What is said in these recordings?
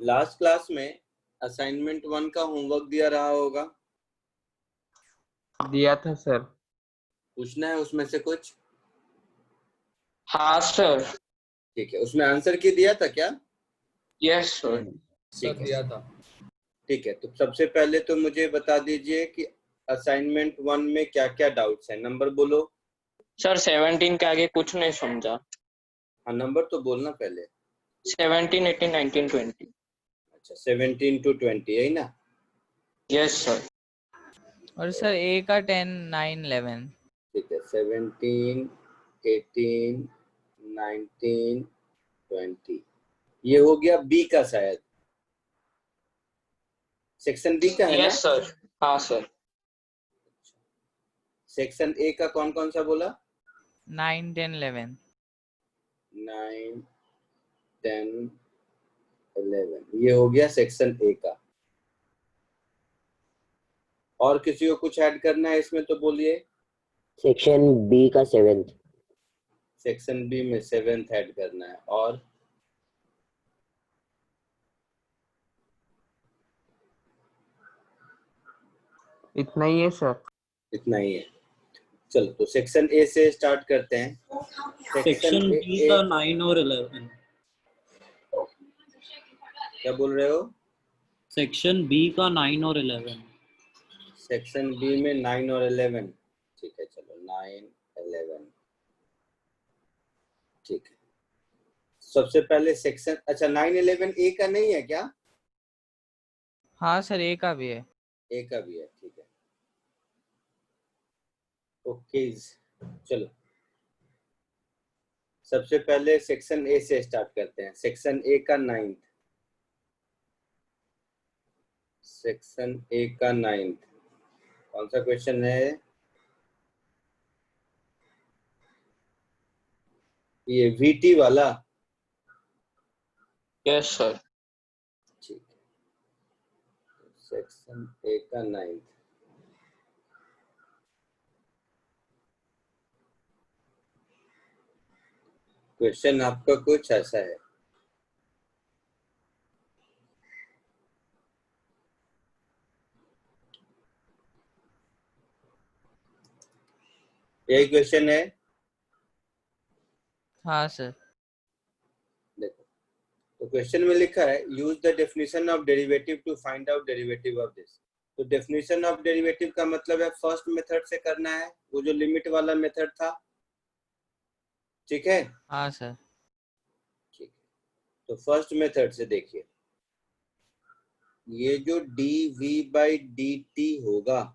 Last class में assignment 1 का homework दिया रहा होगा, दिया था सर। पूछना है उसमें से कुछ। हाँ सर। ठीक है, उसमें आंसर की दिया था क्या? Yes sir. ठीक है, दिया था। ठीक है। तो सबसे पहले तो मुझे बता दीजिए कि असाइनमेंट 1 में क्या क्या डाउट्स हैं। नंबर बोलो। सर 17 के आगे कुछ नहीं समझा। हाँ, नंबर तो बोलना पहले। 17, 18, 19, 20। अच्छा, 17 to 20 यही ना? Yes sir. और सर ए का 10, 9, 11। ठीक है, 17, 18, 19, 20 ये हो गया बी का, शायद सेक्शन बी का है ना? Yes sir. हाँ सर। सेक्शन ए का कौन कौन सा बोला? 9, 10, 11। 9, 10, 11 ये हो गया सेक्शन ए का। और किसी को कुछ ऐड करना है इसमें तो बोलिए। सेक्शन बी का 7th। सेक्शन बी में 7th ऐड करना है। और इतना ही है सर। इतना ही है। चलो तो सेक्शन ए से स्टार्ट करते हैं। सेक्शन बी का 9 और 11। क्या बोल रहे हो? सेक्शन बी का 9 और 11। सेक्शन बी में 9 और 11। ठीक है, चलो 9, 11। ठीक है, सबसे पहले सेक्शन, अच्छा 9, 11 ए का नहीं है क्या? हाँ सर ए का भी है। ए का भी है, ठीक है। ओके, चलो सबसे पहले सेक्शन ए से स्टार्ट करते हैं। सेक्शन ए का 9th। सेक्शन ए का 9th कौन सा क्वेश्चन है? ये वीटी वाला। Yes sir. ठीक है, सेक्शन ए का 9th। क्वेश्चन आपका कुछ ऐसा है। यही क्वेश्चन है। हाँ सर। देखो, तो क्वेश्चन में लिखा है use the definition of derivative to find out derivative of this. तो डेफिनेशन ऑफ डेरिवेटिव का मतलब है फर्स्ट मेथड से करना है, वो जो लिमिट वाला मेथड था। ठीक है? हाँ सर। ठीक है, तो फर्स्ट मेथड से देखिए, ये जो dv/dt होगा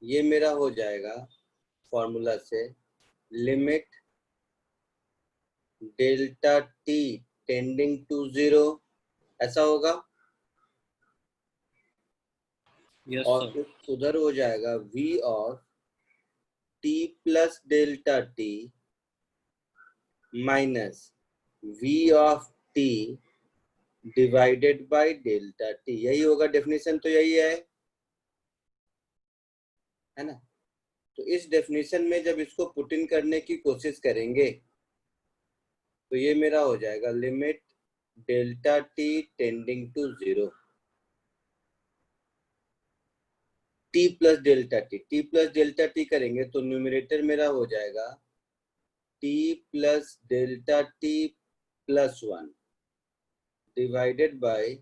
ये मेरा हो जाएगा फॉर्मूला से limit delta t tending to 0, ऐसा होगा। यस और सर। उधर हो जाएगा v of t plus delta t minus v of t divided by delta t। यही होगा डेफिनेशन, तो यही है ना? तो इस डेफिनेशन में जब इसको पुट इन करने की कोशिश करेंगे तो ये मेरा हो जाएगा limit delta t tending to 0, t plus delta t करेंगे तो न्यूमरेटर मेरा हो जाएगा t plus delta t plus 1 divided by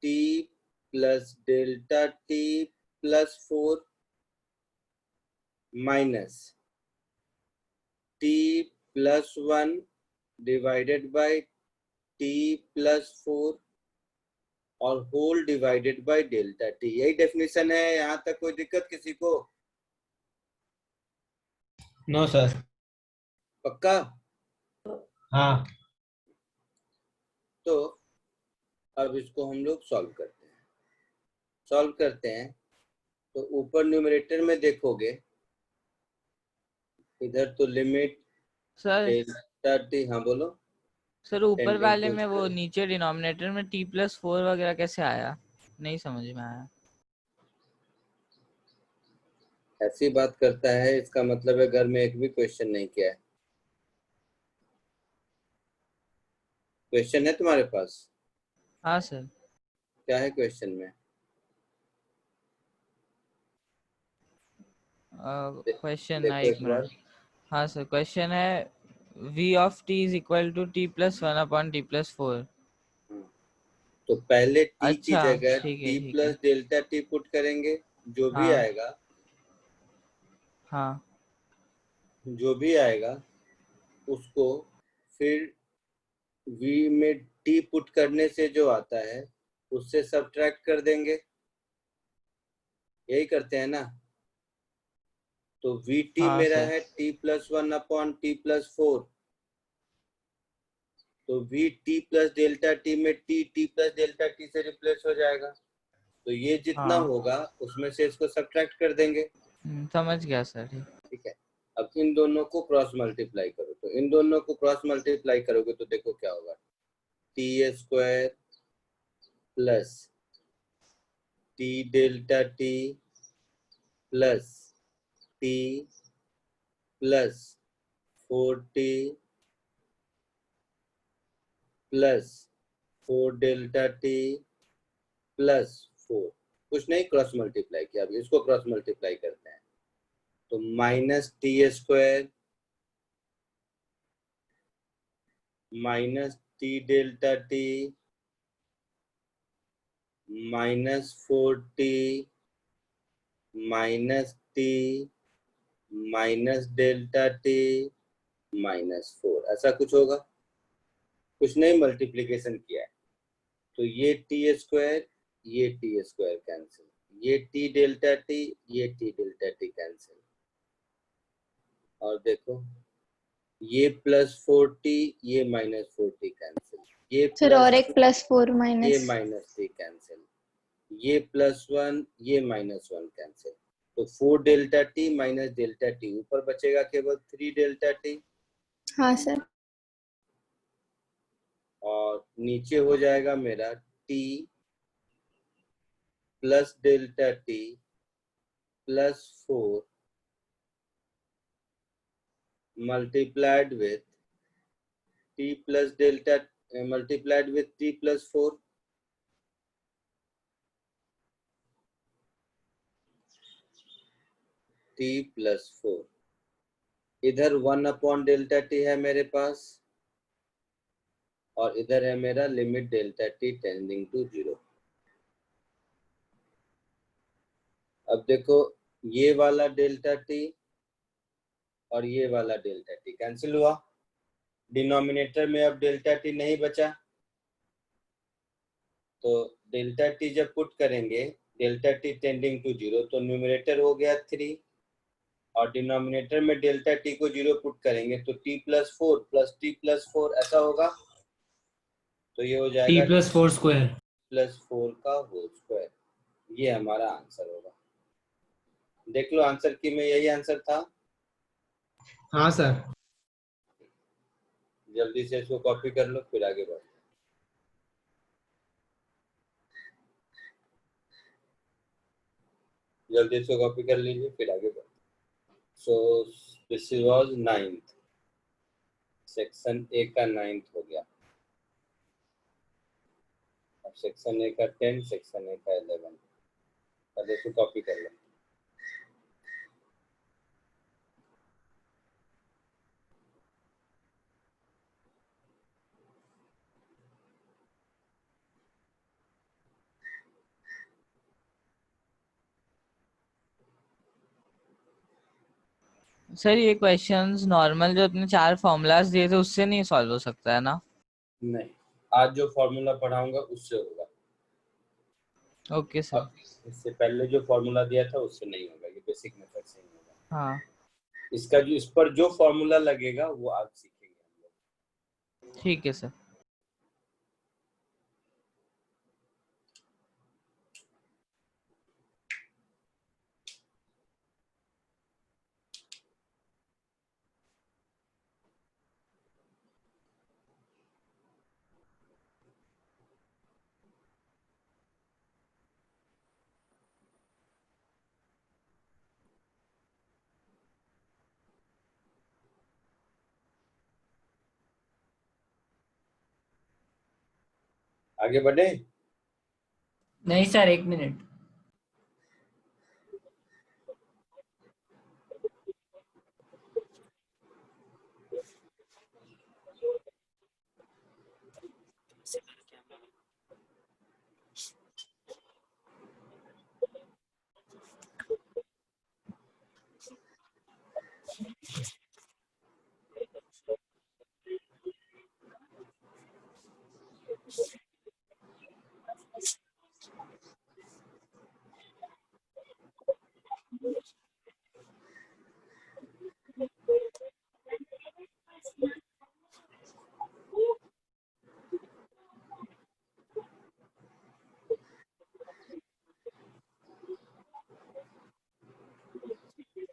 t plus delta t plus 4 minus t plus 1 divided by t plus 4 और whole divided by delta t. यही definition है। यहाँ तक कोई दिक्कत किसी को? No sir. पक्का? हाँ। तो अब इसको हम लोग सॉल्व करते हैं। तो ऊपर न्यूमरेटर में देखोगे, इधर तो लिमिट सर डेल्टा टी, हाँ बोलो। सर ऊपर टेंडिंग वाले टू में वो 0। नीचे डिनोमिनेटर में t+4 वगैरह कैसे आया? नहीं समझ में आया। ऐसी बात करता है, इसका मतलब है घर में एक भी क्वेश्चन नहीं किया है। क्वेश्चन है तुम्हारे पास? हाँ सर। क्या है क्वेश्चन में? क्वेश्चन देखो एक एक बार। मिनट। हाँ सर, क्वेश्चन है v of t is equal to t plus one upon t plus four. हाँ, तो पहले t की अच्छा जगह ठीक है t ठीक प्लस है। डेल्टा t पुट करेंगे, जो भी हाँ आएगा, हाँ जो भी आएगा उसको फिर v में t पुट करने से जो आता है उससे सब्ट्रैक्ट कर देंगे, यही करते हैं ना। तो vt हाँ मेरा सर। है t plus one upon t plus four, तो vt प्लस डेल्टा t में t प्लस डेल्टा t से रिप्लेस हो जाएगा, तो ये जितना हाँ होगा उसमें से इसको सब्ट्रैक्ट कर देंगे। समझ गया सर। ठीक। ठीक है, अब इन दोनों को क्रॉस मल्टीप्लाई करो, तो इन दोनों को क्रॉस मल्टीप्लाई करोगे तो देखो क्या होगा, T square plus T delta t plus T plus 4t plus 4 delta t plus 4, कुछ नहीं, क्रॉस मल्टीप्लाई किया, अभी इसको क्रॉस मल्टीप्लाई करते हैं, तो minus T square minus T delta t minus 4t minus T minus delta t minus 4, ऐसा कुछ होगा, कुछ नहीं, मल्टीप्लीकेशन किया है, तो ये टी स्क्वायर कैंसिल, ये टी डेल्टा टी कैंसिल, और देखो ये प्लस 4t ये माइनस 4t कैंसिल, ये सर और प्लस एक प्लस फोर ये माइनस। माइनस t कैंसिल, ये प्लस वन ये माइनस वन कैंसिल, तो 4 delta t minus delta T, ऊपर बचेगा केवल 3 डेल्टा टी, हाँ सर। और नीचे हो जाएगा मेरा t plus delta t plus 4 multiplied with t plus delta multiplied with t plus 4, t plus 4, इधर 1 अपॉन डेल्टा टी है मेरे पास, और इधर है मेरा limit delta t tending to 0। अब देखो ये वाला डेल्टा टी और ये वाला डेल्टा टी कैंसिल हुआ, डिनोमिनेटर में अब डेल्टा टी नहीं बचा, तो डेल्टा टी जब पुट करेंगे डेल्टा टी टेंडिंग टू 0, तो न्यूमरेटर हो गया 3, और डिनोमिनेटर में डेल्टा टी को 0 पुट करेंगे तो t plus 4 plus t plus 4 ऐसा होगा, तो ये हो जाएगा T plus four square. Plus 4 का होल स्क्वायर, ये हमारा आंसर होगा। देख लो आंसर की में यही आंसर था, हाँ सर। जल्दी से इसको कॉपी कर लो फिर आगे बढ़ो। जल्दी इसको कॉपी कर लीजिए फिर आगे बढ़ो। So this was 9th, section A का 9th हो गया, अब सेक्शन ए का 10, सेक्शन ए का 11, पहले इसको कॉपी कर लो। सर ये क्वेश्चंस नॉर्मल जो अपने चार फॉर्मूलाज दिए थे उससे नहीं सॉल्व हो सकता है ना? नहीं, आज जो फॉर्मूला पढ़ाऊंगा उससे होगा, ओके सर। अब इससे पहले जो फॉर्मूला दिया था उससे नहीं होगा, ये बेसिक मेथड से ही होगा। हाँ इसका जो इस पर जो फॉर्मूला लगेगा वो आज सीखेंगे हम लोग। ठीक है सर। आगे बढ़े? नहीं सर, 1 मिनट।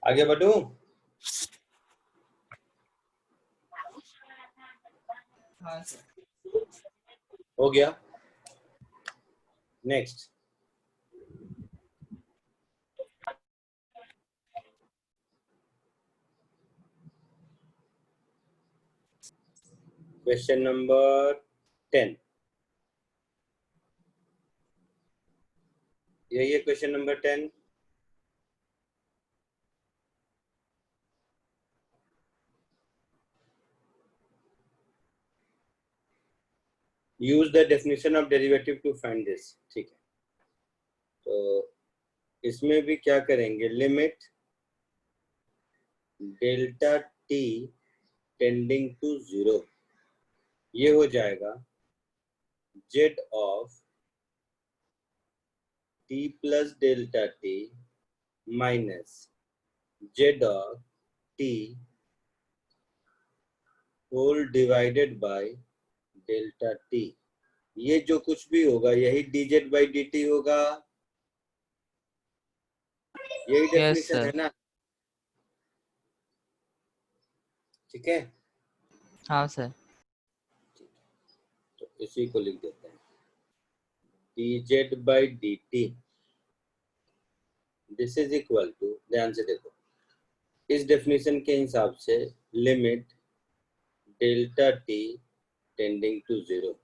आगे बढ़ूं? हाँ सर। हो गया। नेक्स्ट। Question number 10। यही है question number 10। Use the definition of derivative to find this. ठीक है, तो इसमें भी क्या करेंगे, limit delta t tending to 0, ये हो जाएगा z of t plus delta t minus z of t whole divided by delta t. ये जो कुछ भी होगा यही dz बाई dt होगा, यही Yes, डेफिनेशन है sir. ना? ठीक है, हाँ सर. तो इसी को लिख देते हैं dz by dt, this is equal to, ध्यान से देखो, इस डेफिनेशन के हिसाब से limit delta t tending to 0,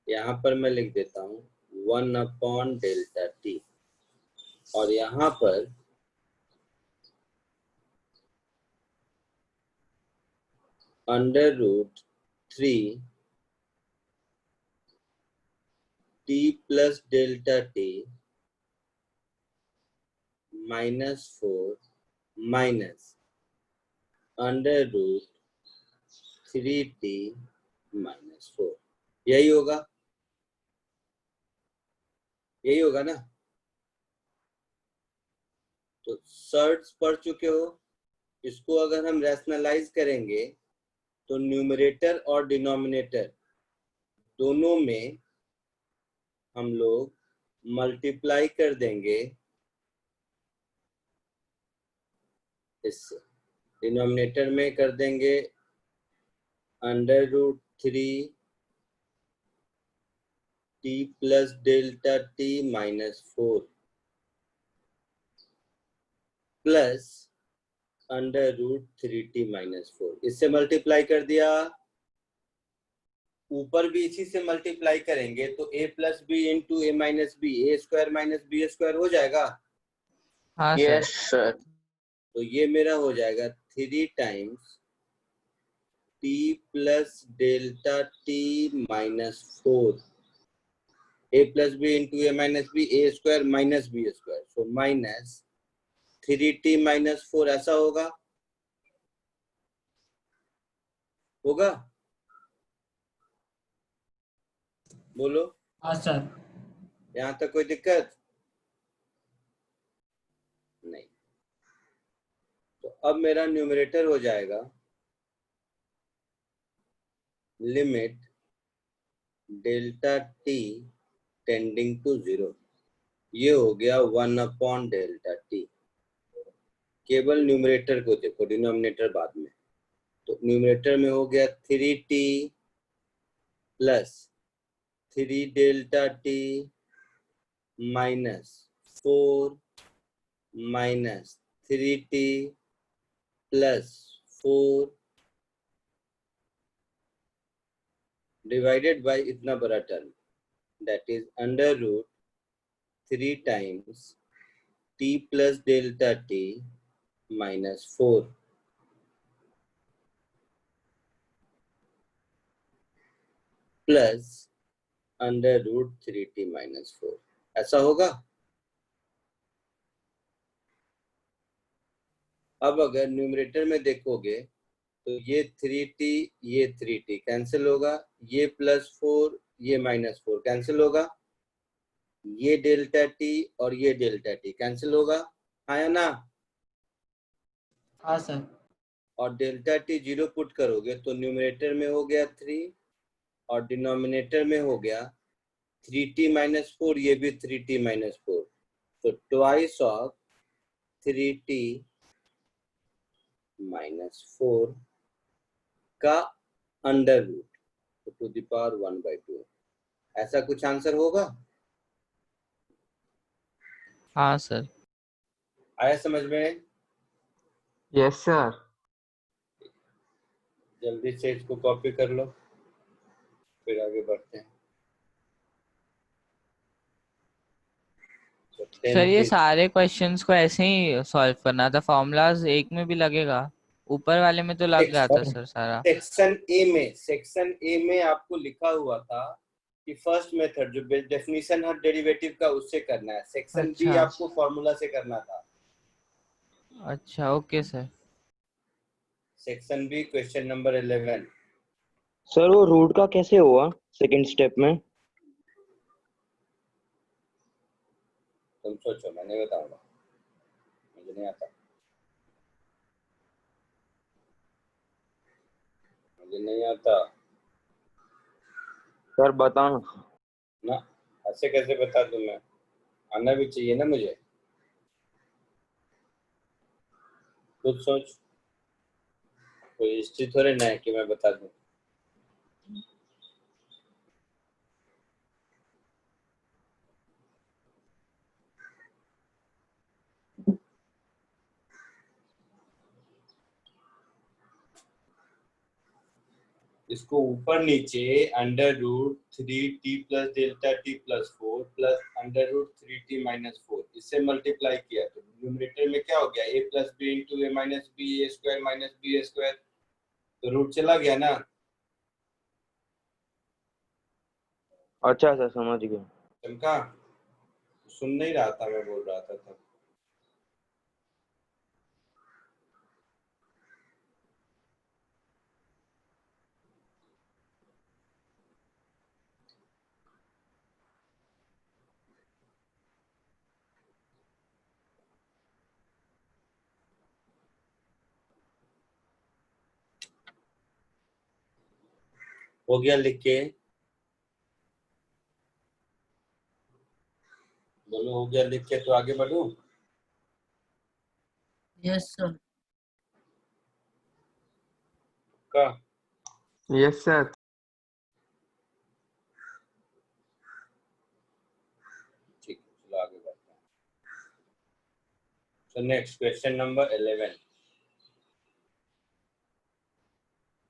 यहाँ पर मैं लिख देता हूँ 1 अपॉन डेल्टा टी, और यहाँ पर under root 3 t plus delta t -4 minus under root 3t -4, यही होगा, यही होगा ना? तो सर्ट्स पढ़ चुके हो, इसको अगर हम रैशनलाइज करेंगे तो न्यूमरेटर और डिनोमिनेटर दोनों में हम लोग मल्टीप्लाई कर देंगे इससे, डिनोमिनेटर में कर देंगे under root 3 t plus delta t -4 plus under root 3t -4, इससे मल्टीप्लाई कर दिया, ऊपर भी इसी से मल्टीप्लाई करेंगे तो a plus B into A minus B, A square minus B square हो जाएगा। हाँ सर. Yes sir. तो ये मेरा हो जाएगा 3 times t plus delta t -4, a plus B into A minus B, A square minus B square, so minus 3t -4, ऐसा होगा, होगा? बोलो। हाँ सर। यहाँ तक कोई दिक्कत नहीं? तो अब मेरा न्यूमरेटर हो जाएगा limit delta t tending to 0, ये हो गया 1 अपॉन डेल्टा टी। केवल न्यूमरेटर को देखो, डिनोमिनेटर बाद में। तो न्यूमरेटर में हो गया 3t plus 3 delta t -4 minus 3t plus 4 divided bye इतना बड़ा term that is under root 3 times t plus delta t minus 4 plus under root 3t minus 4, ऐसा होगा। अब अगर न्यूमरेटर में देखोगे तो ये 3t कैंसिल होगा, ये +4 ये -4 कैंसिल होगा, ये डेल्टा टी और ये डेल्टा टी कैंसिल होगा, हाँ या ना? हाँ सर। और डेल्टा टी 0 पुट करोगे तो न्यूमरेटर में हो गया 3 और डिनोमिनेटर में हो गया 3t माइनस 4, ये भी 3t माइनस 4, तो ट्वाइस ऑफ 3t माइनस 4 का under root to the power 1/2, ऐसा कुछ आंसर होगा। हाँ सर। आया समझ में? Yes sir. जल्दी से इसको कॉपी कर लो, फिर आगे बढ़ते हैं। सर ये सारे क्वेश्चंस को ऐसे ही सॉल्व करना था, फॉर्मूलाज एक में भी लगेगा, ऊपर वाले में तो लग गया था सर सारा। सेक्शन ए में आपको लिखा हुआ था कि फर्स्ट मेथड जो डेफिनेशन है डेरिवेटिव का उससे करना है, सेक्शन बी अच्छा। आपको फॉर्मूला से करना था। अच्छा okay sir. Section B question number 11। Sir वो रूट का कैसे हुआ सेकंड स्टेप में? तुम सोचो, मैं नहीं बताऊंगा, मुझे नहीं आता, मुझे नहीं आता सर बताओ ना, ऐसे कैसे बता दूं मैं, आना भी चाहिए ना मुझे, खुद सोच, कोई हिस्ट्री थोड़े ना है कि मैं बता दूं। इसको ऊपर नीचे under root 3t plus delta t plus 4 plus under root 3t minus 4 इससे मल्टीप्लाई किया तो न्यूमरेटर में क्या हो गया, a plus B into A minus B A square minus B A square, तो रूट चला गया ना। अच्छा सर समझ गया। चमका, सुन नहीं रहा था, मैं बोल रहा था तब। हो गया लिख के बोलो, हो गया लिख के, तो आगे बढ़ूं? Yes sir. का यस सर। ठीक है, चलो आगे बढ़ते हैं। So next question number 11.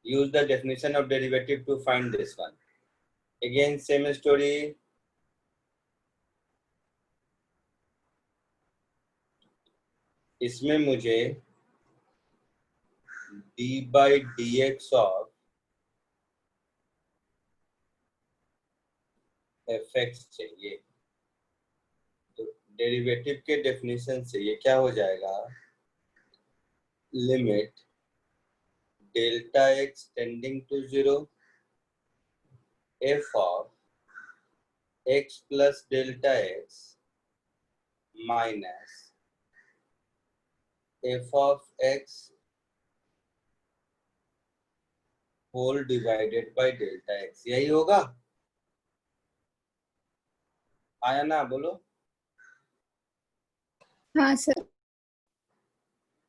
Use the definition of derivative to find this one. Again same story. इसमें मुझे d by dx of fx चाहिए, तो डेरिवेटिव के डेफिनेशन से ये क्या हो जाएगा, limit delta x tending to 0 f of x plus delta x minus f of x whole divided by delta x, यही होगा। आया ना, बोलो। हाँ सर।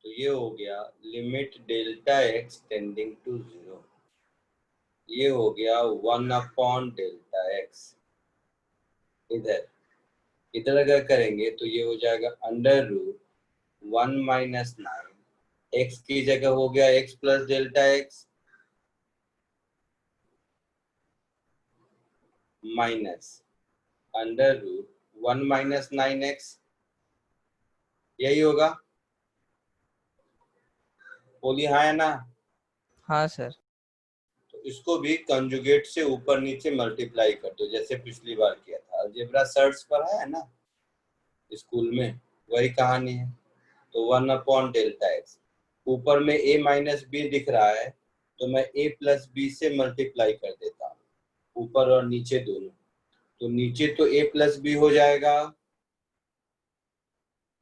तो ये हो गया limit delta x tending to 0, ये हो गया 1 डेल्टा x। इधर अगर करेंगे तो ये हो जाएगा अंडर रूट 1 माइनस 9, x की जगह हो गया x plus delta x minus under root 1 minus 9x, यही होगा। बोली हाँ या ना? हाँ सर। तो इसको भी कंजुगेट से ऊपर नीचे मल्टीप्लाई कर दो, जैसे पिछली बार किया था। अलजेब्रा सर्च पर है ना स्कूल में, वही कहानी है। तो 1/डेल्टा x, ऊपर में a माइनस बी दिख रहा है तो मैं a प्लस बी से मल्टीप्लाई कर देता हूँ, ऊपर और नीचे दोनों। तो नीचे तो a प्लस बी हो जाएगा,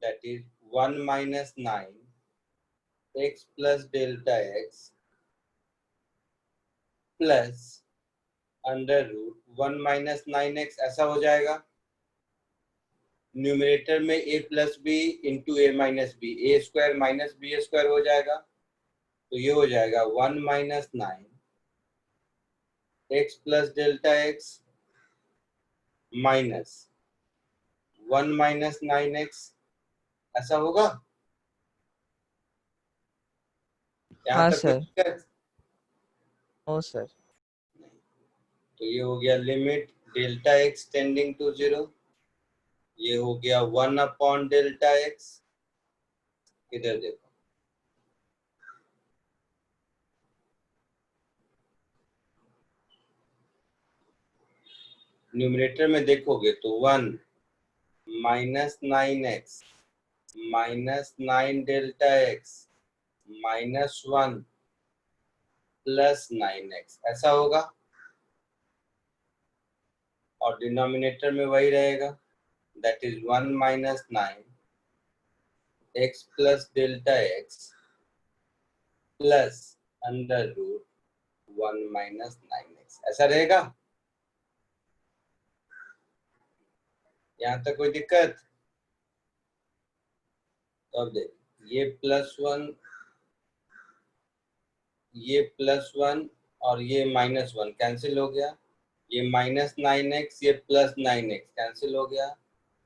that is 1 minus 9x plus delta x plus under root 1 minus 9x, ऐसा हो जाएगा। न्यूमरेटर में a plus B into A minus B, A square minus B square हो जाएगा। तो ये हो जाएगा 1 minus 9x plus delta x minus 1 minus 9x, ऐसा होगा। यहाँ हाँ तक कोई सर। दिक्कत? ओ सर। तो ये हो गया limit delta x tending to 0, ये हो गया 1/डेल्टा x। इधर देखो, न्यूमरेटर में देखोगे तो 1 minus 9x minus 9 delta x minus 1 plus 9x, ऐसा होगा। और डिनोमिनेटर में वही रहेगा, that is 1 minus 9x plus delta x plus under root 1 minus 9x, ऐसा रहेगा। यहाँ तक कोई दिक्कत? तो अब देख, ये +1, ये +1 और ये -1 कैंसिल हो गया। ये -9x, ये +9x कैंसिल हो गया।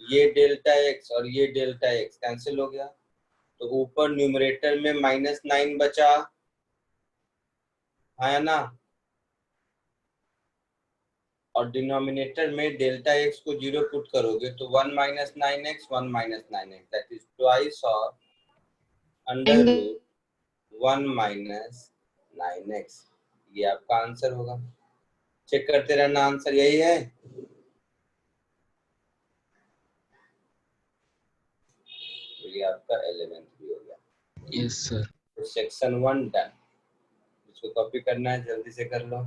ये डेल्टा x और ये डेल्टा x कैंसिल हो गया। तो ऊपर न्यूमरेटर में -9 बचा, है ना। और डिनोमिनेटर में डेल्टा x को 0 पुट करोगे तो 1 minus 9x 1 minus 9x, that is twice of under root 1 minus 9x। ये आपका आंसर होगा। चेक करते रहना, आंसर यही है। तो ये आपका 11th भी हो गया। Yes sir. तो सेक्शन 1 डन। इसको कॉपी करना है, जल्दी से कर लो।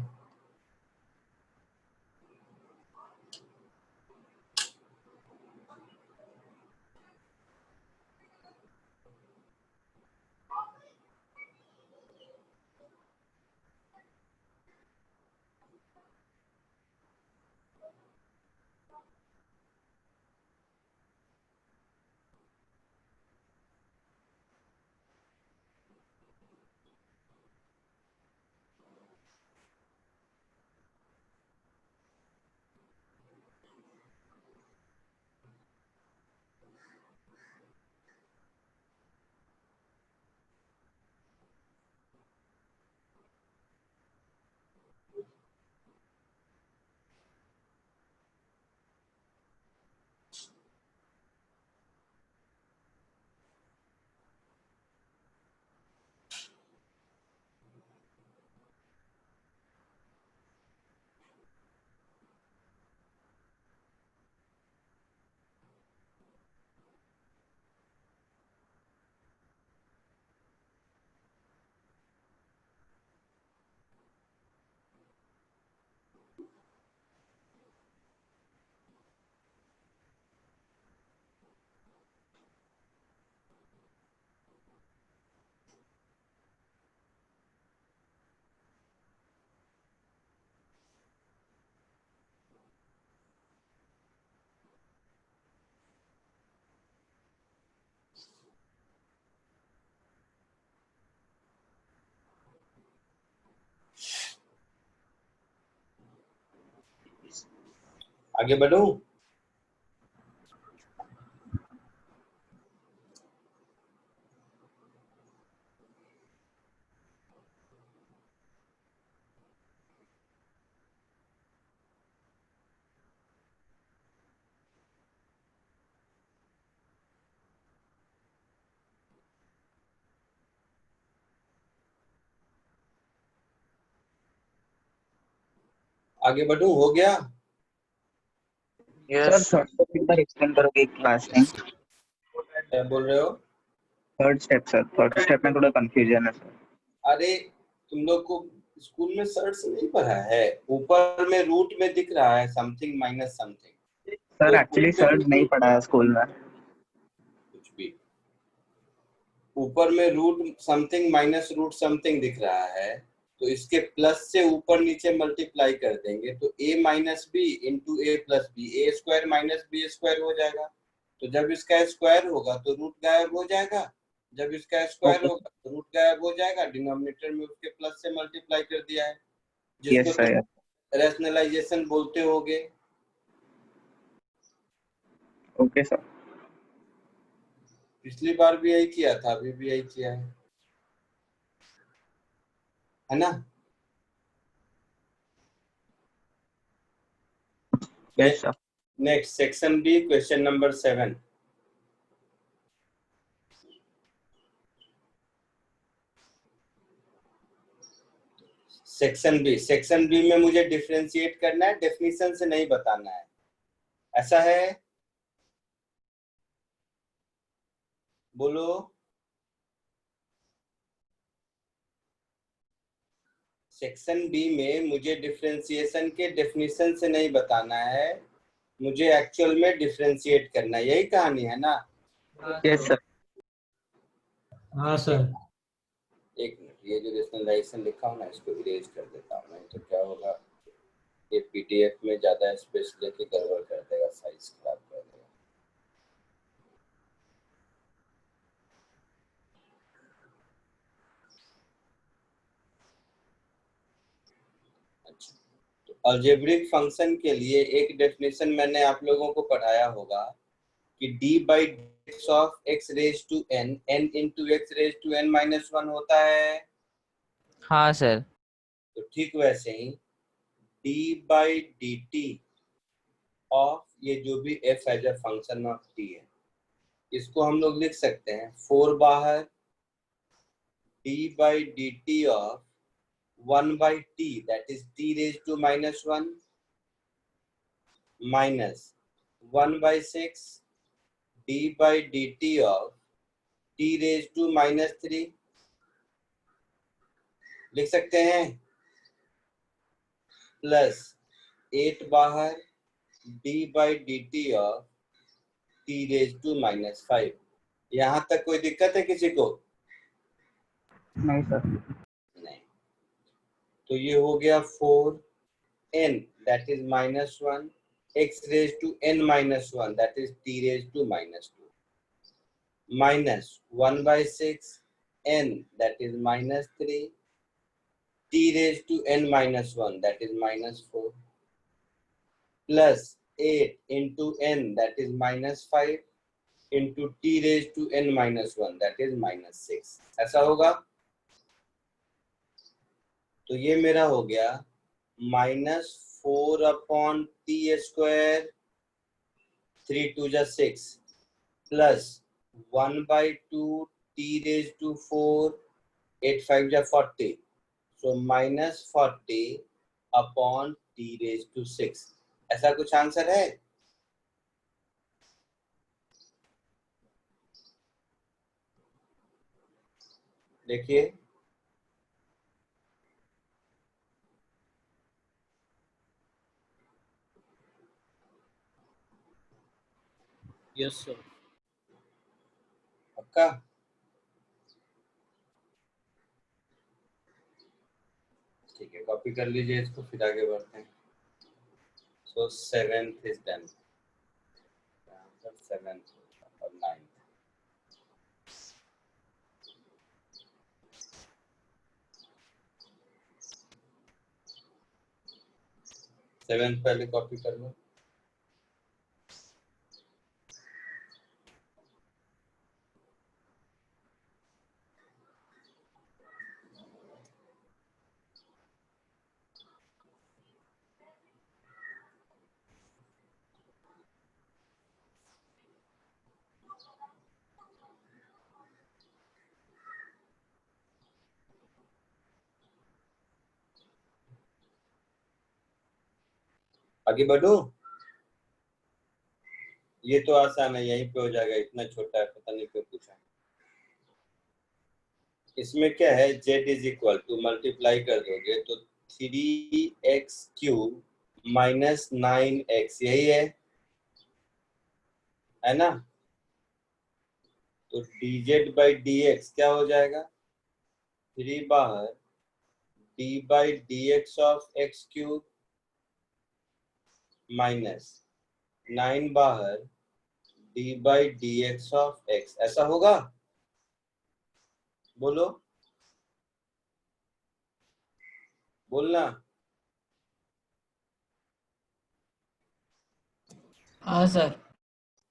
आगे बढ़ूं? आगे बढ़ूं, हो गया? सर थर्ड स्टेप एक बार एक्सप्लेन करोगे क्लास में? क्या बोल रहे हो? Third step sir, third step में थोड़ा कंफ्यूजन है सर। अरे तुम लोग को स्कूल में सर्च नहीं पढ़ा है? ऊपर में रूट में दिख रहा है समथिंग माइनस समथिंग। सर तो एक्चुअली रूट में सर नहीं पढ़ा है स्कूल में। कुछ भी, ऊपर में root something minus root something दिख रहा है, तो इसके प्लस से ऊपर नीचे मल्टीप्लाई कर देंगे तो a minus B into A plus B, A square minus B square हो जाएगा। तो जब इसका स्क्वायर होगा तो रूट गायब हो जाएगा, जब इसका स्क्वायर ओके। होगा तो रूट गायब हो जाएगा। डिनोमिनेटर में उसके प्लस से मल्टीप्लाई कर दिया है, जिसको यस सर। तुम रैशनलाइजेशन बोलते होगे। Okay sir. पिछली बार भी यही किया था, अभी भी यही किया है ना? Yes sir. Next section B, question number 7। Section B में मुझे डिफरेंशिएट करना है, डेफिनेशन से नहीं बताना है, ऐसा है? बोलो। सेक्शन बी में मुझे डिफरेंशिएशन के डेफिनेशन से नहीं बताना है, मुझे एक्चुअल में डिफरेंशिएट करना है, यही कहानी है ना? Yes sir. हाँ सर। एक मिनट, ये जो रैशनलाइजेशन लिखा हूं ना, इसको इरेज कर देता हूं, नहीं तो क्या होगा, ये पीडीएफ में ज्यादा स्पेस लेके गड़बड़ कर देगा, साइज खराब कर देगा। अच्छा, तो अलजेब्रिक फंक्शन के लिए एक डेफिनेशन मैंने आप लोगों को पढ़ाया होगा कि d by dx of x raised to n, n into x raised to n minus 1 होता है। हाँ सर। तो ठीक वैसे ही d by dt ऑफ ये जो भी f as a function of t है, इसको हम लोग लिख सकते हैं 4 बाहर d by dt of 1 by t, that is t raised to minus 1 minus 1 by 6 d by dt of t raised to minus 3 लिख सकते हैं, प्लस 8 बाहर d by dt of t raised to minus 5। यहाँ तक कोई दिक्कत है किसी को? नहीं सर। नहीं। तो ये हो गया 4n that is minus 1, x raised to n minus 1 that is t raised to minus 2 minus 1 by 6 n that is minus 3 t raised to n minus 1 that is minus 4 plus 8 into n that is minus 5 into t raised to n minus 1 that is minus 6। ऐसा होगा? तो ये मेरा हो गया minus 4 upon T square 3 2 जा 6 plus 1 by 2 T raise to 4 8 5 जा 40, so minus 40 upon T raise to 6। ऐसा कुछ आंसर है? देखिए, यस सर। पक्का? ठीक है, कॉपी कर लीजिए इसको, फिर आगे बढ़ते हैं। सो 7th इज डन, 7th और 9th। 7th पहले कॉपी कर लो। आगे बढ़ूं? ये तो आसान है, यहीं पे हो जाएगा, इतना छोटा है, पता नहीं क्यों पूछा। इसमें क्या है, z is equal to multiply कर दोगे तो 3x³ माइनस 9x, यही है ना? तो dz बाई dx क्या हो जाएगा? 3 बाहर d by dx of x³ minus 9 बाहर d by dx of x, ऐसा होगा? बोलो, बोलना। हाँ सर।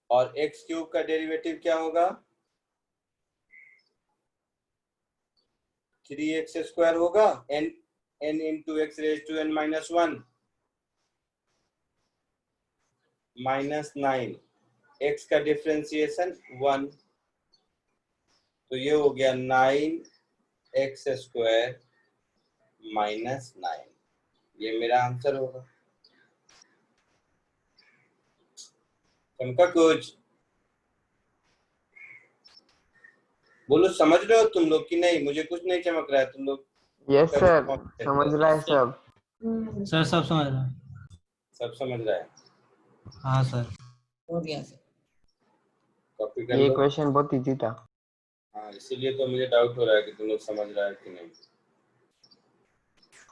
और x³ का डेरिवेटिव क्या होगा? 3x² होगा, n into x raise to n minus 1 minus 9, x का डिफरेंशिएशन 1, तो ये हो गया 9x² माइनस 9, ये मेरा आंसर होगा। चमका कुछ? बोलो, समझ रहे हो तुम लोग कि नहीं? मुझे कुछ नहीं चमक रहा है, तुम लोग यस का सर, response देख समझ रहे हो। रहा है सब। सर सब समझ रहा है। सब समझ रहा है? हाँ सर। हो गया सर। कॉपी कर ये लो। क्वेश्चन बहुत इजी था। हाँ, इसीलिए तो मुझे डाउट हो रहा है कि तुम लोग समझ रहा है कि नहीं।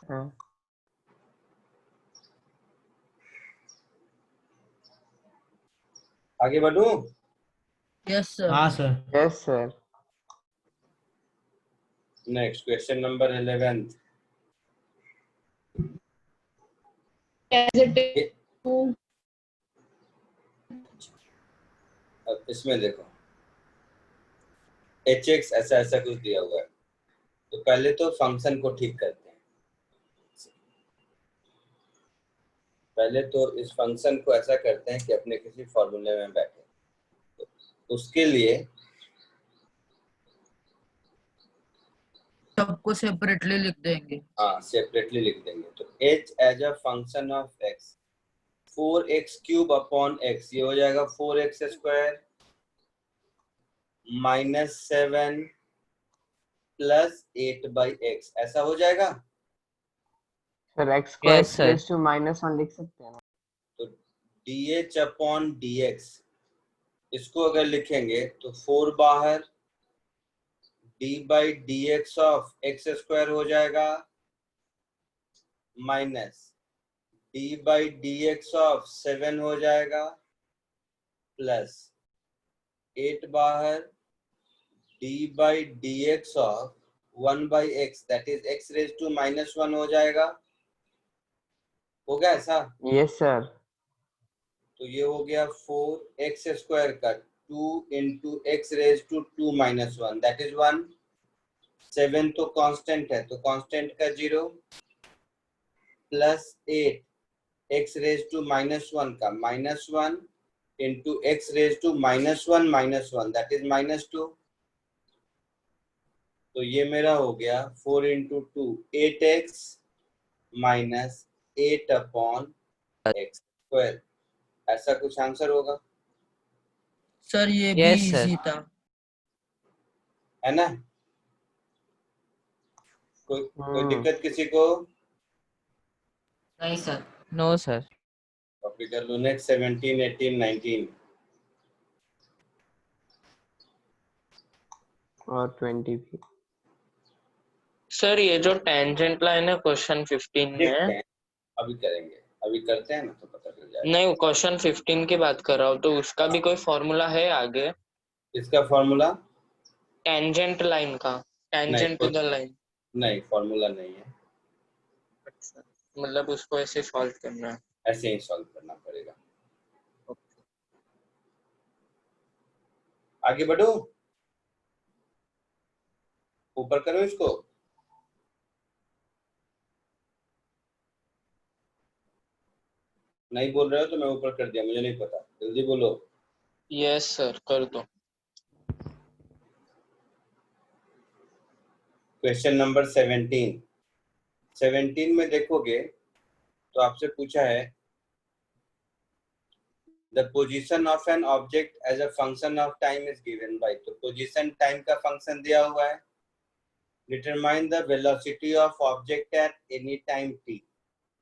हाँ। आगे बढ़ूं? Yes sir. हाँ sir. Yes sir. Next question number 11। अब इसमें देखो, hx ऐसा ऐसा कुछ दिया हुआ है, तो पहले तो फंक्शन को ठीक करते हैं। पहले तो इस फंक्शन को ऐसा करते हैं कि अपने किसी फॉर्मूले में बैठे, तो उसके लिए सबको सेपरेटली लिख देंगे। हाँ सेपरेटली लिख देंगे। तो h as a function of x, 4x³ upon x, ये हो जाएगा 4x² माइनस 7 प्लस 8/x, ऐसा हो जाएगा। सर x को Yes, x sir. Raise to -1 लिख सकते हैं ना? तो dh अपॉन dx, इसको अगर लिखेंगे तो 4 बाहर d by dx of x² हो जाएगा minus d by dx of 7 हो जाएगा प्लस 8 बाहर d by dx of 1/x, that is x raise to -1 हो जाएगा। हो गया ऐसा? Yes sir. तो ये हो गया 4x² का 2 into x raise to 2-1, that is 1। 7 तो कांस्टेंट है, तो कांस्टेंट का 0 प्लस 8 x रेज टू -1 का -1 into x raise to -1, that is -2। तो ये मेरा हो गया 4 into 2 8x minus 8 upon x², ऐसा कुछ आंसर होगा, सर ये भी Yes, sir. इजी था। है ना? कोई दिक्कत किसी को? नहीं सर। No, sir. कॉपी कर लो। नेक्स्ट 17, 18, 19 और 20 भी। सर ये जो टेंजेंट लाइन है क्वेश्चन 15 देखते में, हैं, अभी करेंगे, अभी करते हैं ना तो पता चल जाएगा। नहीं क्वेश्चन 15 की बात कर रहा हूँ, तो उसका भी कोई फॉर्मूला है आगे? इसका फॉर्मूला टेंजेंट लाइन का, टेंजेंट टू द लाइन। नहीं, फॉर्मूला नहीं है, मतलब उसको ऐसे सॉल्व करना है। ऐसे ही सॉल्व करना पड़ेगा। आगे बढ़ो, ऊपर करो इसको। नहीं बोल रहे हो तो मैं ऊपर कर दिया, मुझे नहीं पता, जल्दी बोलो। यस सर, कर दो। क्वेश्चन नंबर 17 में देखोगे तो आपसे पूछा है The position of an object as a function of time is given by, तो position time का function दिया हुआ है. Determine the velocity of object at any time t.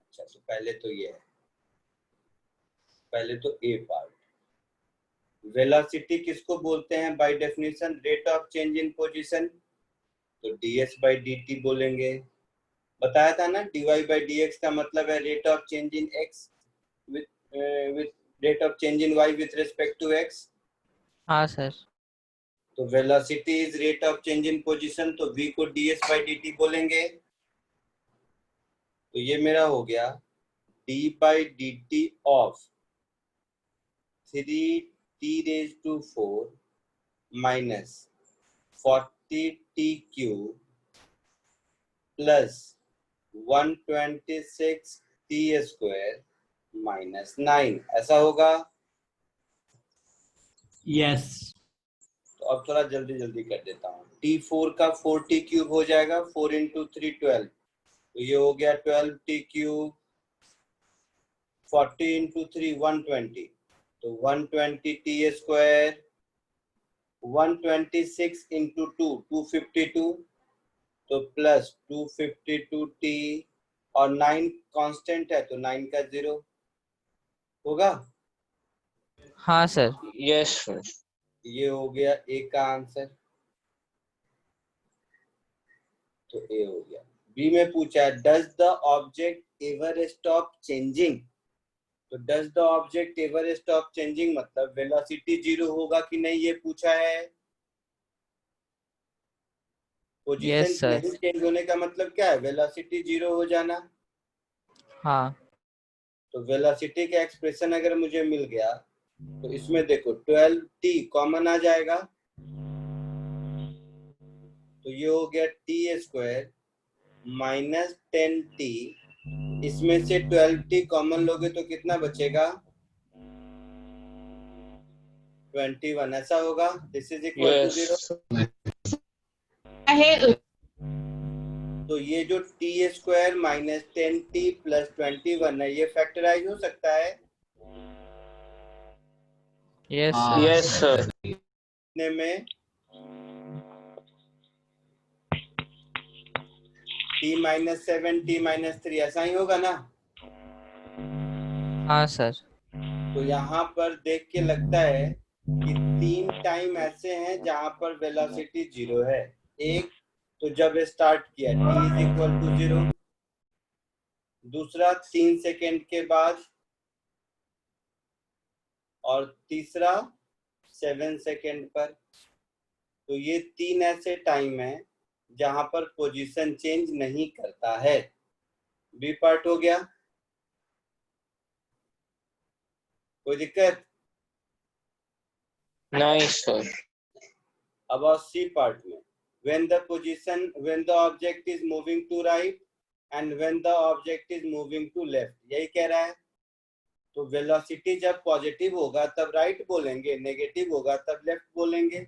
अच्छा, तो पहले तो ये है, पहले तो A पार्ट. वेलोसिटी किसको बोलते हैं by definition? Rate of change in position. तो ds by dt बोलेंगे. बताया था ना, dy by dx का मतलब है rate of change in x with rate of change in y with respect to x. हाँ सर. तो velocity is rate of change in position, तो v को ds by dt बोलेंगे. तो ये मेरा हो गया d by dt of 3t raised to 4 minus 40t cube plus 126t square minus 9. ऐसा होगा. यस तो अब थोड़ा जल्दी जल्दी कर देता हूँ. t4 का 4t क्यूब हो जाएगा, 4 into 3 12. तो ये हो गया 12t क्यूब. 40 into 3 120. तो 120t स्क्वायर. 126 into 2 252. तो प्लस 252t और 9 कांस्टेंट है, तो 9 का 0 होगा. हाँ सर. Yes, sir. ये हो गया ए का आंसर. तो ए हो गया. बी में पूछा है does the object ever stop changing. तो does the object ever stop changing मतलब वेलोसिटी 0 होगा कि नहीं, ये पूछा है. Position Yes, sir. नहीं चेंज होने का मतलब क्या है? वेलोसिटी 0 हो जाना. हाँ. तो वेलोसिटी का एक्सप्रेशन अगर मुझे मिल गया, तो इसमें देखो 12t कॉमन आ जाएगा. तो ये हो गया t स्क्वायर माइनस 10t. इसमें से 12t कॉमन लोगे तो कितना बचेगा? 21. ऐसा होगा. This is equal to 0. Yes. तो ये जो t square minus 10t plus 21 है, ये फैक्टराइज हो सकता है. Yes, sir. Yes, sir. कितने में? t माइनस 7 t माइनस 3, ऐसा ही होगा ना. हाँ सर. तो यहाँ पर देख के लगता है कि 3 टाइम ऐसे हैं जहां पर वेलोसिटी 0 है. एक तो जब स्टार्ट किया t इज इक्वल टू 0. दूसरा 3 सेकेंड के बाद. और तीसरा 7 सेकेंड पर. तो ये 3 ऐसे टाइम है जहां पर पोजीशन चेंज नहीं करता है. बी पार्ट हो गया. कोई दिक्कत? Nice, sir. अब और सी पार्ट में when the object is moving to right and when the object is moving to left, यही कह रहा है. तो वेलोसिटी जब पॉजिटिव होगा तब राइट बोलेंगे, नेगेटिव होगा तब लेफ्ट बोलेंगे.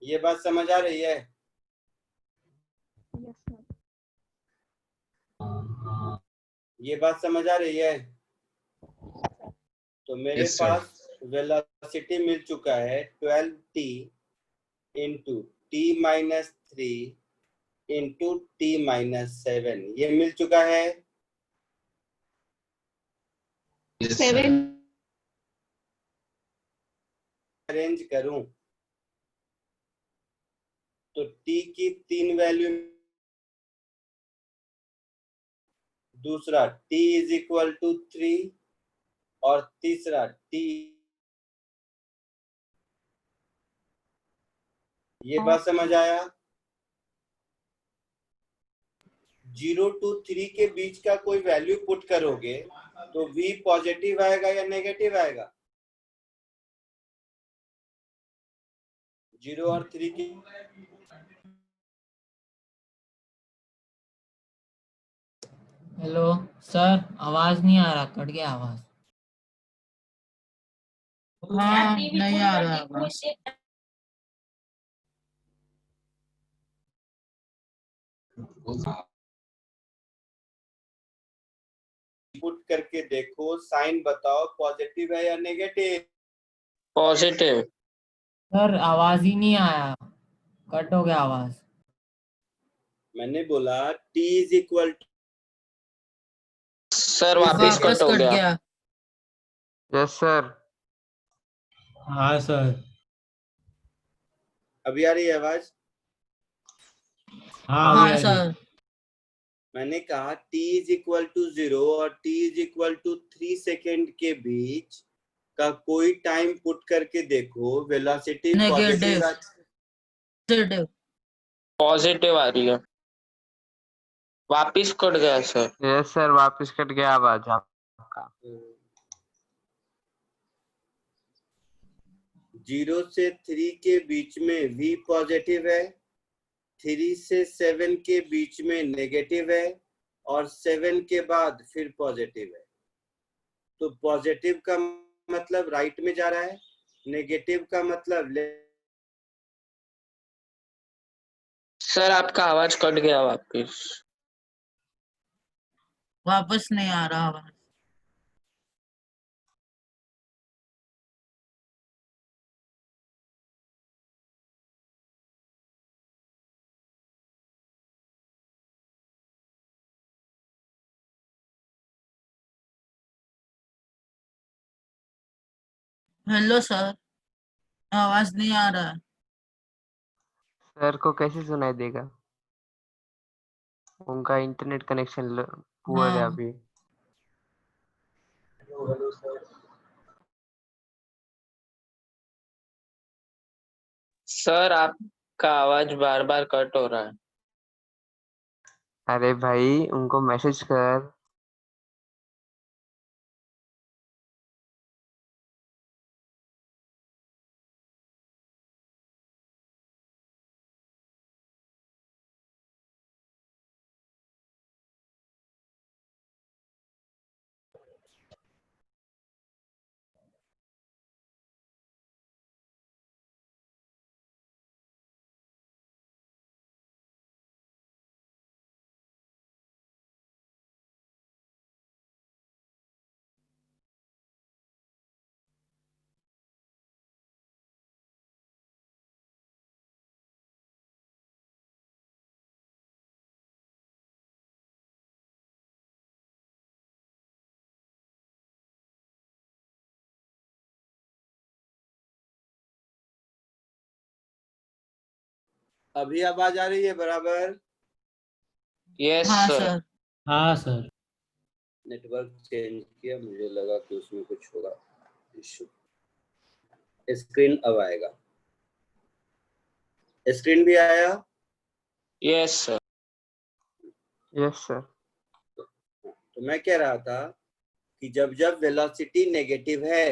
ये बात समझ आ रही है? ये बात समझ आ रही है? तो मेरे पास वेलोसिटी मिल चुका है 12t into t minus 3 into t minus 7. ये मिल चुका है. 7 अरेंज करूं तो t की 3 वैल्यू. दूसरा t इज इक्वल टू 3 और तीसरा t. ये बात समझ आया? 0 to 3 के बीच का कोई वैल्यू पुट करोगे तो v पॉजिटिव आएगा या नेगेटिव आएगा? 0 और 3 की. हेलो सर, आवाज नहीं आ रहा, कट गया आवाज. हाँ, नहीं आ रहा आवाज. पुट करके देखो, साइन बताओ पॉजिटिव है या नेगेटिव। पॉजिटिव। सर आवाज ही नहीं आया, कट हो गया आवाज। मैंने बोला t is equal to, sir वापिस कट हो गया। Yes sir. हाँ सर। अभी आ रही है आवाज? हाँ अभी आ रही है। मैंने कहा t इज इक्वल टू 0 और t is equal to 3 second के बीच का कोई टाइम पुट करके देखो, वेलोसिटी पॉजिटिव पॉजिटिव आ रही है। वापिस कट गया सर। यस सर, वापस कट गया आवाज आपका। 0 से 3 के बीच में v पॉजिटिव है, 3 से 7 के बीच में नेगेटिव है, और 7 के बाद फिर पॉजिटिव है। तो पॉजिटिव का मतलब राइट में जा रहा है, नेगेटिव का मतलब सर आपका आवाज कट गया वापिस। वापस नहीं आ रहा आवाज। हेलो सर, आवाज नहीं आ रहा है। सर को कैसे सुनाई देगा? उनका इंटरनेट कनेक्शन पुअर है हाँ। अभी। सर आपका आवाज बार बार कट हो रहा है। अरे भाई उनको मैसेज कर। अभी आवाज आ रही है बराबर? यस हाँ सर। सर। हाँ सर। नेटवर्क चेंज किया, मुझे लगा कि उसमें कुछ होगा इश्यू। स्क्रीन अब आएगा, स्क्रीन भी आया? Yes sir. Yes sir. तो मैं कह रहा था कि जब जब वेलोसिटी नेगेटिव है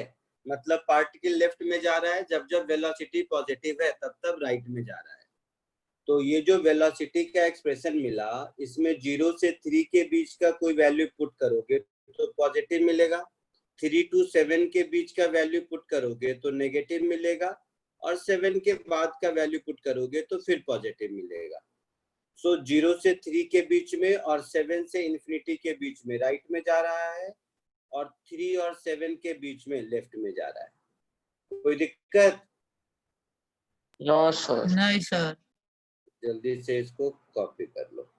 मतलब पार्टिकल लेफ्ट में जा रहा है, जब जब वेलोसिटी पॉजिटिव है तब तब राइट में जा रहा है। तो ये जो वेलोसिटी का एक्सप्रेशन मिला, इसमें 0 से 3 के बीच का कोई वैल्यू पुट करोगे तो पॉजिटिव मिलेगा, 3 to 7 के बीच का वैल्यू पुट करोगे तो नेगेटिव मिलेगा, और 7 के बाद का वैल्यू पुट करोगे तो फिर पॉजिटिव मिलेगा। सो 0 से 3 के बीच में और 7 से इन्फिनिटी के बीच में राइट में जा रहा है, और 3 और 7 के बीच में लेफ्ट में जा रहा है। कोई दिक्कत? No sir. नहीं सर। जल्दी से इसको कॉपी कर लो।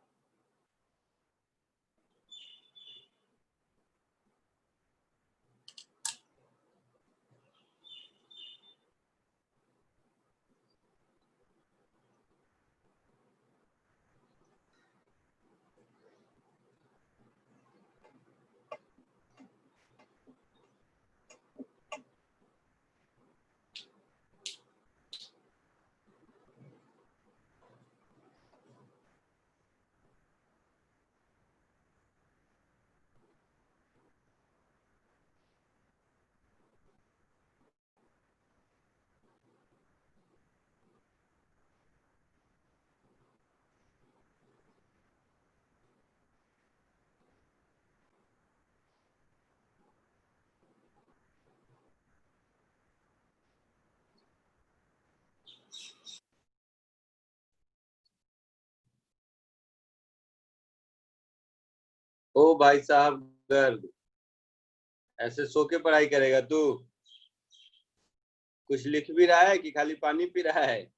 ओ भाई साहब गर्ग, ऐसे सो के पढ़ाई करेगा तू? कुछ लिख भी रहा है कि खाली पानी पी रहा है?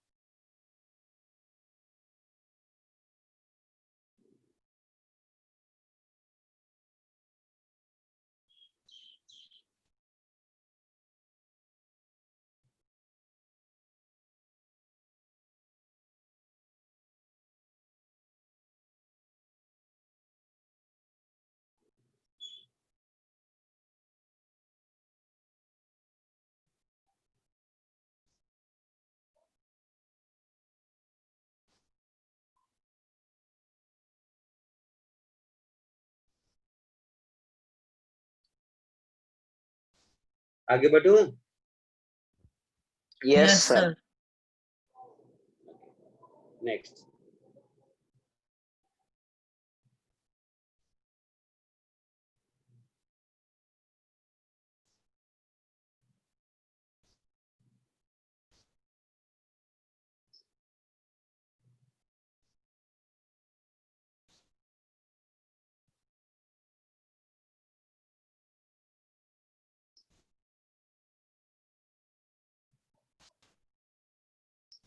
आगे बढ़ूं? Yes, sir. नेक्स्ट।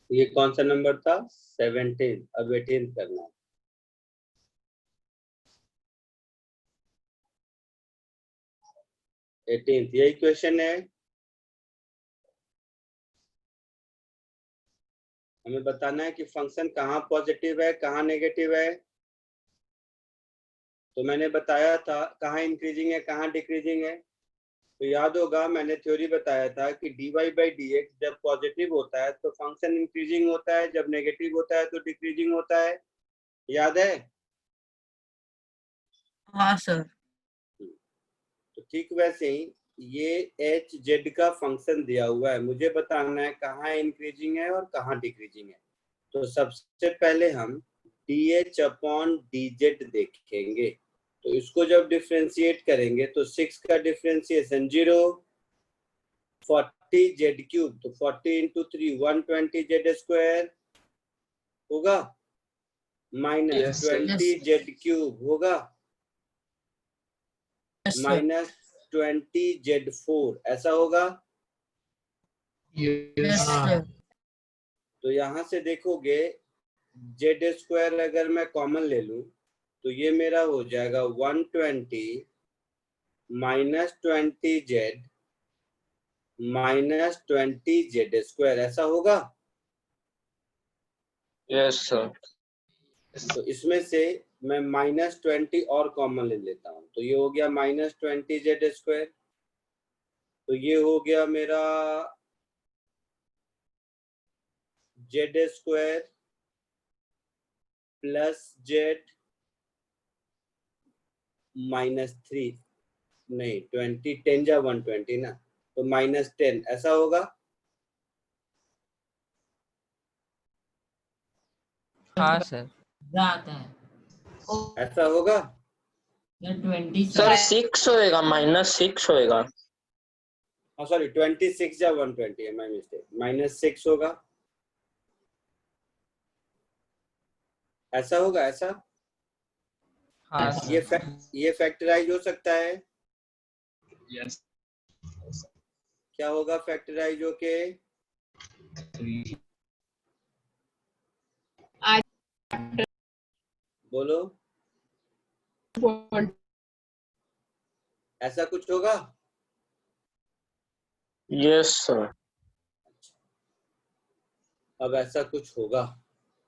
ये कौन सा नंबर था? 17। अब 18 करना है। यही क्वेश्चन है। हमें बताना है कि फंक्शन कहाँ पॉजिटिव है, कहाँ नेगेटिव है। तो मैंने बताया था कहाँ इंक्रीजिंग है, कहाँ डिक्रीजिंग है। तो याद होगा मैंने थ्योरी बताया था कि dy by dx जब पॉजिटिव होता है तो फंक्शन इंक्रीजिंग होता है, जब नेगेटिव होता है तो डिक्रीजिंग होता है। याद है? हाँ सर। तो ठीक वैसे ही ये एच जेड का फंक्शन दिया हुआ है, मुझे बताना है कहाँ इंक्रीजिंग है और कहाँ डिक्रीजिंग है। तो सबसे पहले हम dh अपॉन dz देखेंगे। तो इसको जब डिफरेंशिएट करेंगे तो 6 का डिफरेंशिएशन 0, 40 जेड क्यूब, तो 40 इंटू 3 120 जेड स्क्वायर होगा, minus Yes, sir. 20 Z cube होगा, माइनस 20 जेड 4 ऐसा होगा। Yes sir. तो यहाँ से देखोगे जेड स्क्वायर अगर मैं कॉमन ले लूं तो ये मेरा हो जाएगा 120 minus 20 Z minus 20 Z square ऐसा होगा। Yes, sir. तो इसमें से मैं माइनस 20 और कॉमन ले लेता हूँ, तो ये हो गया माइनस 20 जेड स्क्वायर। तो ये हो गया मेरा Z square plus Z minus 3, नहीं 20 10 जा 120 ना, तो माइनस 10 ऐसा होगा। हाँ सर। आता है ऐसा होगा। Sir, 6 होएगा, -6 होएगा। सॉरी 26 या 120 है, माय मिस्टेक, -6 होगा। ऐसा होगा ऐसा। हाँ ये सर। ये फैक्टराइज हो सकता है। Yes. क्या होगा फैक्टराइज होके? बोलो, ऐसा कुछ होगा। Yes, sir. अब ऐसा कुछ होगा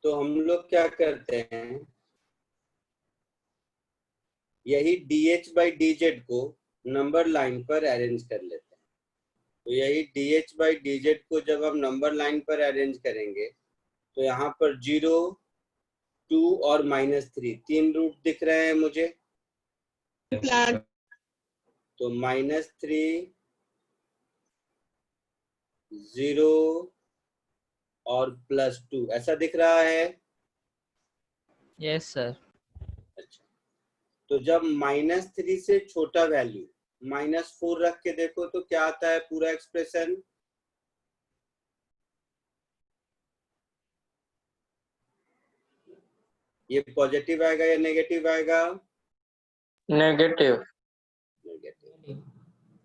तो हम लोग क्या करते हैं, यही dh by dz को नंबर लाइन पर अरेंज कर लेते हैं। तो यही dh by dz को जब हम नंबर लाइन पर अरेंज करेंगे तो यहाँ पर 0, 2 और -3 तीन रूट दिख रहे हैं मुझे। तो -3, 0 और +2 ऐसा दिख रहा है। Yes sir. अच्छा, तो जब -3 से छोटा वैल्यू -4 रख के देखो तो क्या आता है पूरा एक्सप्रेशन? ये पॉजिटिव आएगा या नेगेटिव आएगा? Negative. नेगेटिव।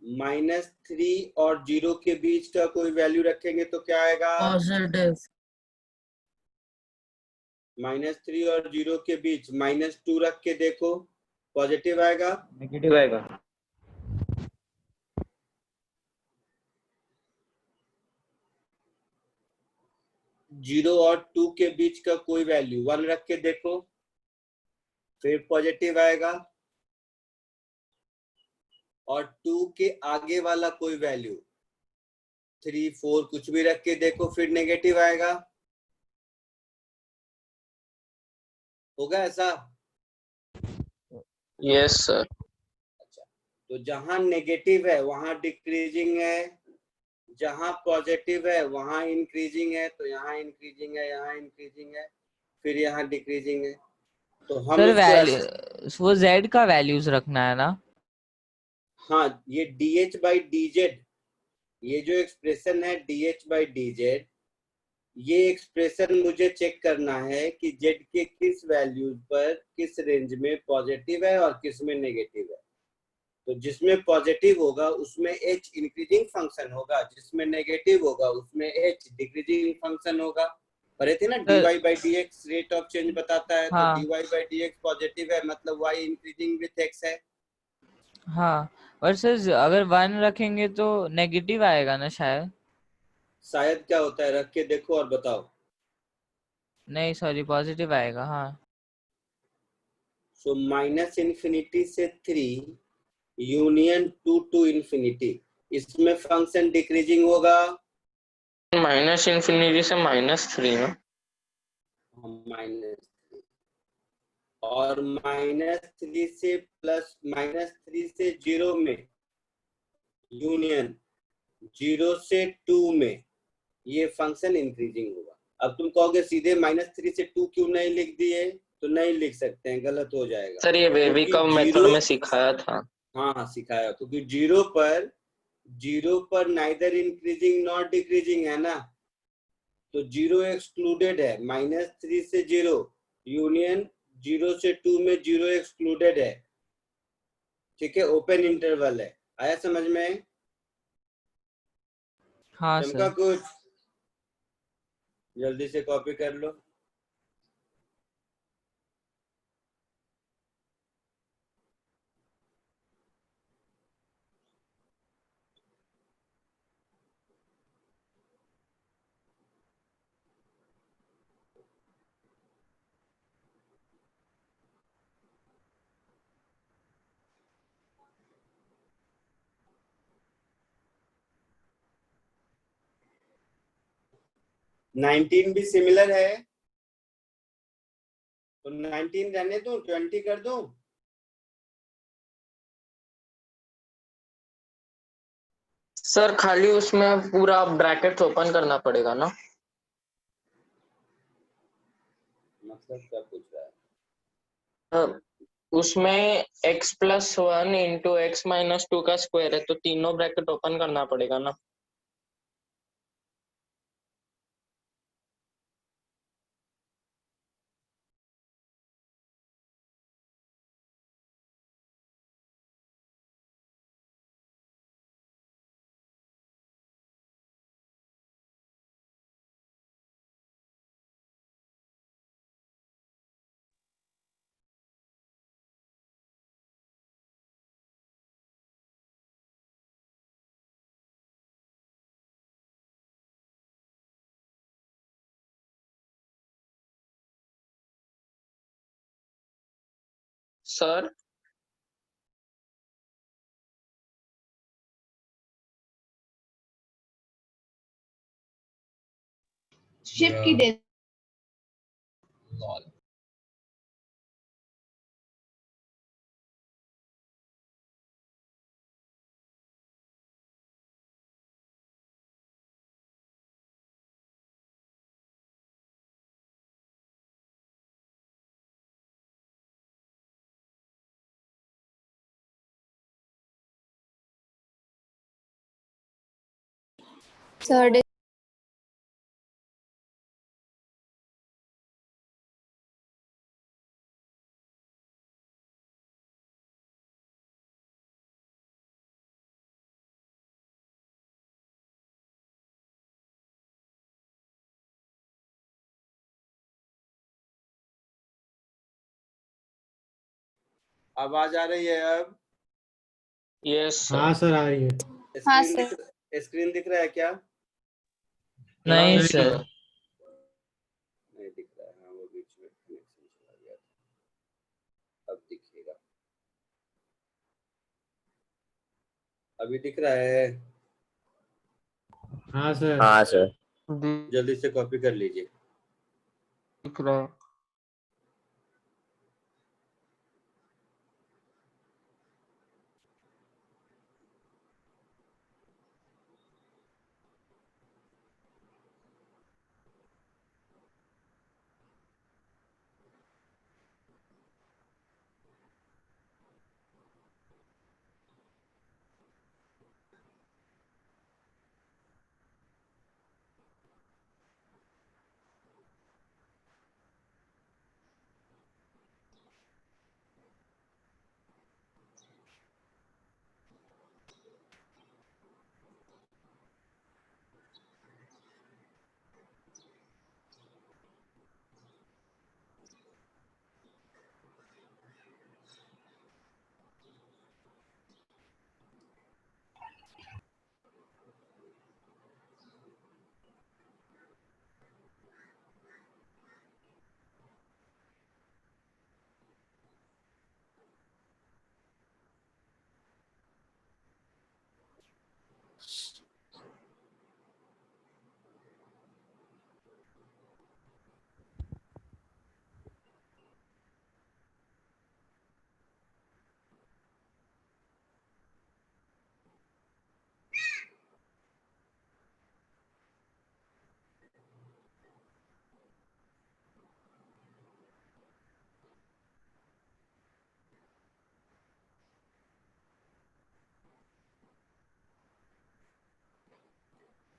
-3 और 0 के बीच का कोई वैल्यू रखेंगे तो क्या आएगा? पॉजिटिव। -3 और 0 के बीच -2 रख के देखो, पॉजिटिव आएगा? नेगेटिव आएगा। 0 और 2 के बीच का कोई वैल्यू 1 रख के देखो, फिर पॉजिटिव आएगा। और 2 के आगे वाला कोई वैल्यू 3, 4 कुछ भी रख के देखो, फिर नेगेटिव आएगा। होगा ऐसा? Yes sir. अच्छा, तो जहां नेगेटिव है वहां डिक्रीजिंग है, जहां पॉजिटिव है वहां इंक्रीजिंग है, तो यहाँ इंक्रीजिंग है, यहाँ इंक्रीजिंग है, फिर यहाँ डिक्रीजिंग है। तो हम सर इसको वैल्यू वो z का वैल्यूज रखना है ना? हाँ, ये dh/dz, ये जो एक्सप्रेशन है dh/dz, ये एक्सप्रेशन मुझे चेक करना है कि z के किस वैल्यूज पर किस रेंज में पॉजिटिव है और किस में नेगेटिव है। तो जिसमें पॉजिटिव होगा उसमें h इंक्रीजिंग फंक्शन होगा, जिसमें नेगेटिव होगा उसमें h डिक्रीजिंग फंक्शन होगा। पढ़े थे ना, dy/dx रेट ऑफ चेंज बताता है। हाँ। तो dy/dx पॉजिटिव है मतलब y इंक्रीजिंग विथ x है। हाँ, वर्सेस अगर 1 रखेंगे तो नेगेटिव आएगा ना शायद? शायद क्या होता है, रख के देखो और बताओ। नहीं सॉरी, पॉजिटिव आएगा। हाँ। सो -∞ से 3 यूनियन 2 टू इंफिनिटी, इसमें फंक्शन डिक्रीजिंग होगा। -∞ से -3 ना? -3 और -3 से -3 से 0 में यूनियन 0 से 2 में ये फंक्शन इंक्रीजिंग होगा। अब तुम कहोगे सीधे -3 से 2 क्यों नहीं लिख दिए? तो नहीं लिख सकते हैं, गलत हो जाएगा। सर ये बेबी क्योंकि कर्व मेथड में सिखाया था। हाँ सिखाया, क्योंकि 0 पर नाइदर इंक्रीजिंग नॉट डिक्रीजिंग है ना, तो 0 एक्सक्लूडेड है। -3 से 0 यूनियन 0 से 2 में 0 एक्सक्लूडेड है। ठीक है, ओपन इंटरवल है। आया समझ में? हाँ चमका सर। कुछ? जल्दी से कॉपी कर लो। नाइनटीन भी सिमिलर है, तो 19 रहने दूं, 20 कर दूं? सर खाली उसमें पूरा ब्रैकेट ओपन करना पड़ेगा ना? मतलब क्या पूछ रहा है? उसमें x+1 इंटू x-2 का स्क्वायर है, तो तीनों ब्रैकेट ओपन करना पड़ेगा ना? सर शिप की डेथ Lol. सर आवाज आ रही है अब? Yes sir. हाँ सर आ रही है। हाँ स्क्रीन सर। स्क्रीन दिख रहा है क्या? नहीं नहीं सर। नहीं दिख रहा है। हाँ, वो बीच में कनेक्शन चला गया था। अब दिखेगा। अभी दिख रहा है? हाँ सर। हाँ सर। जल्दी से कॉपी कर लीजिए। दिख रहा है।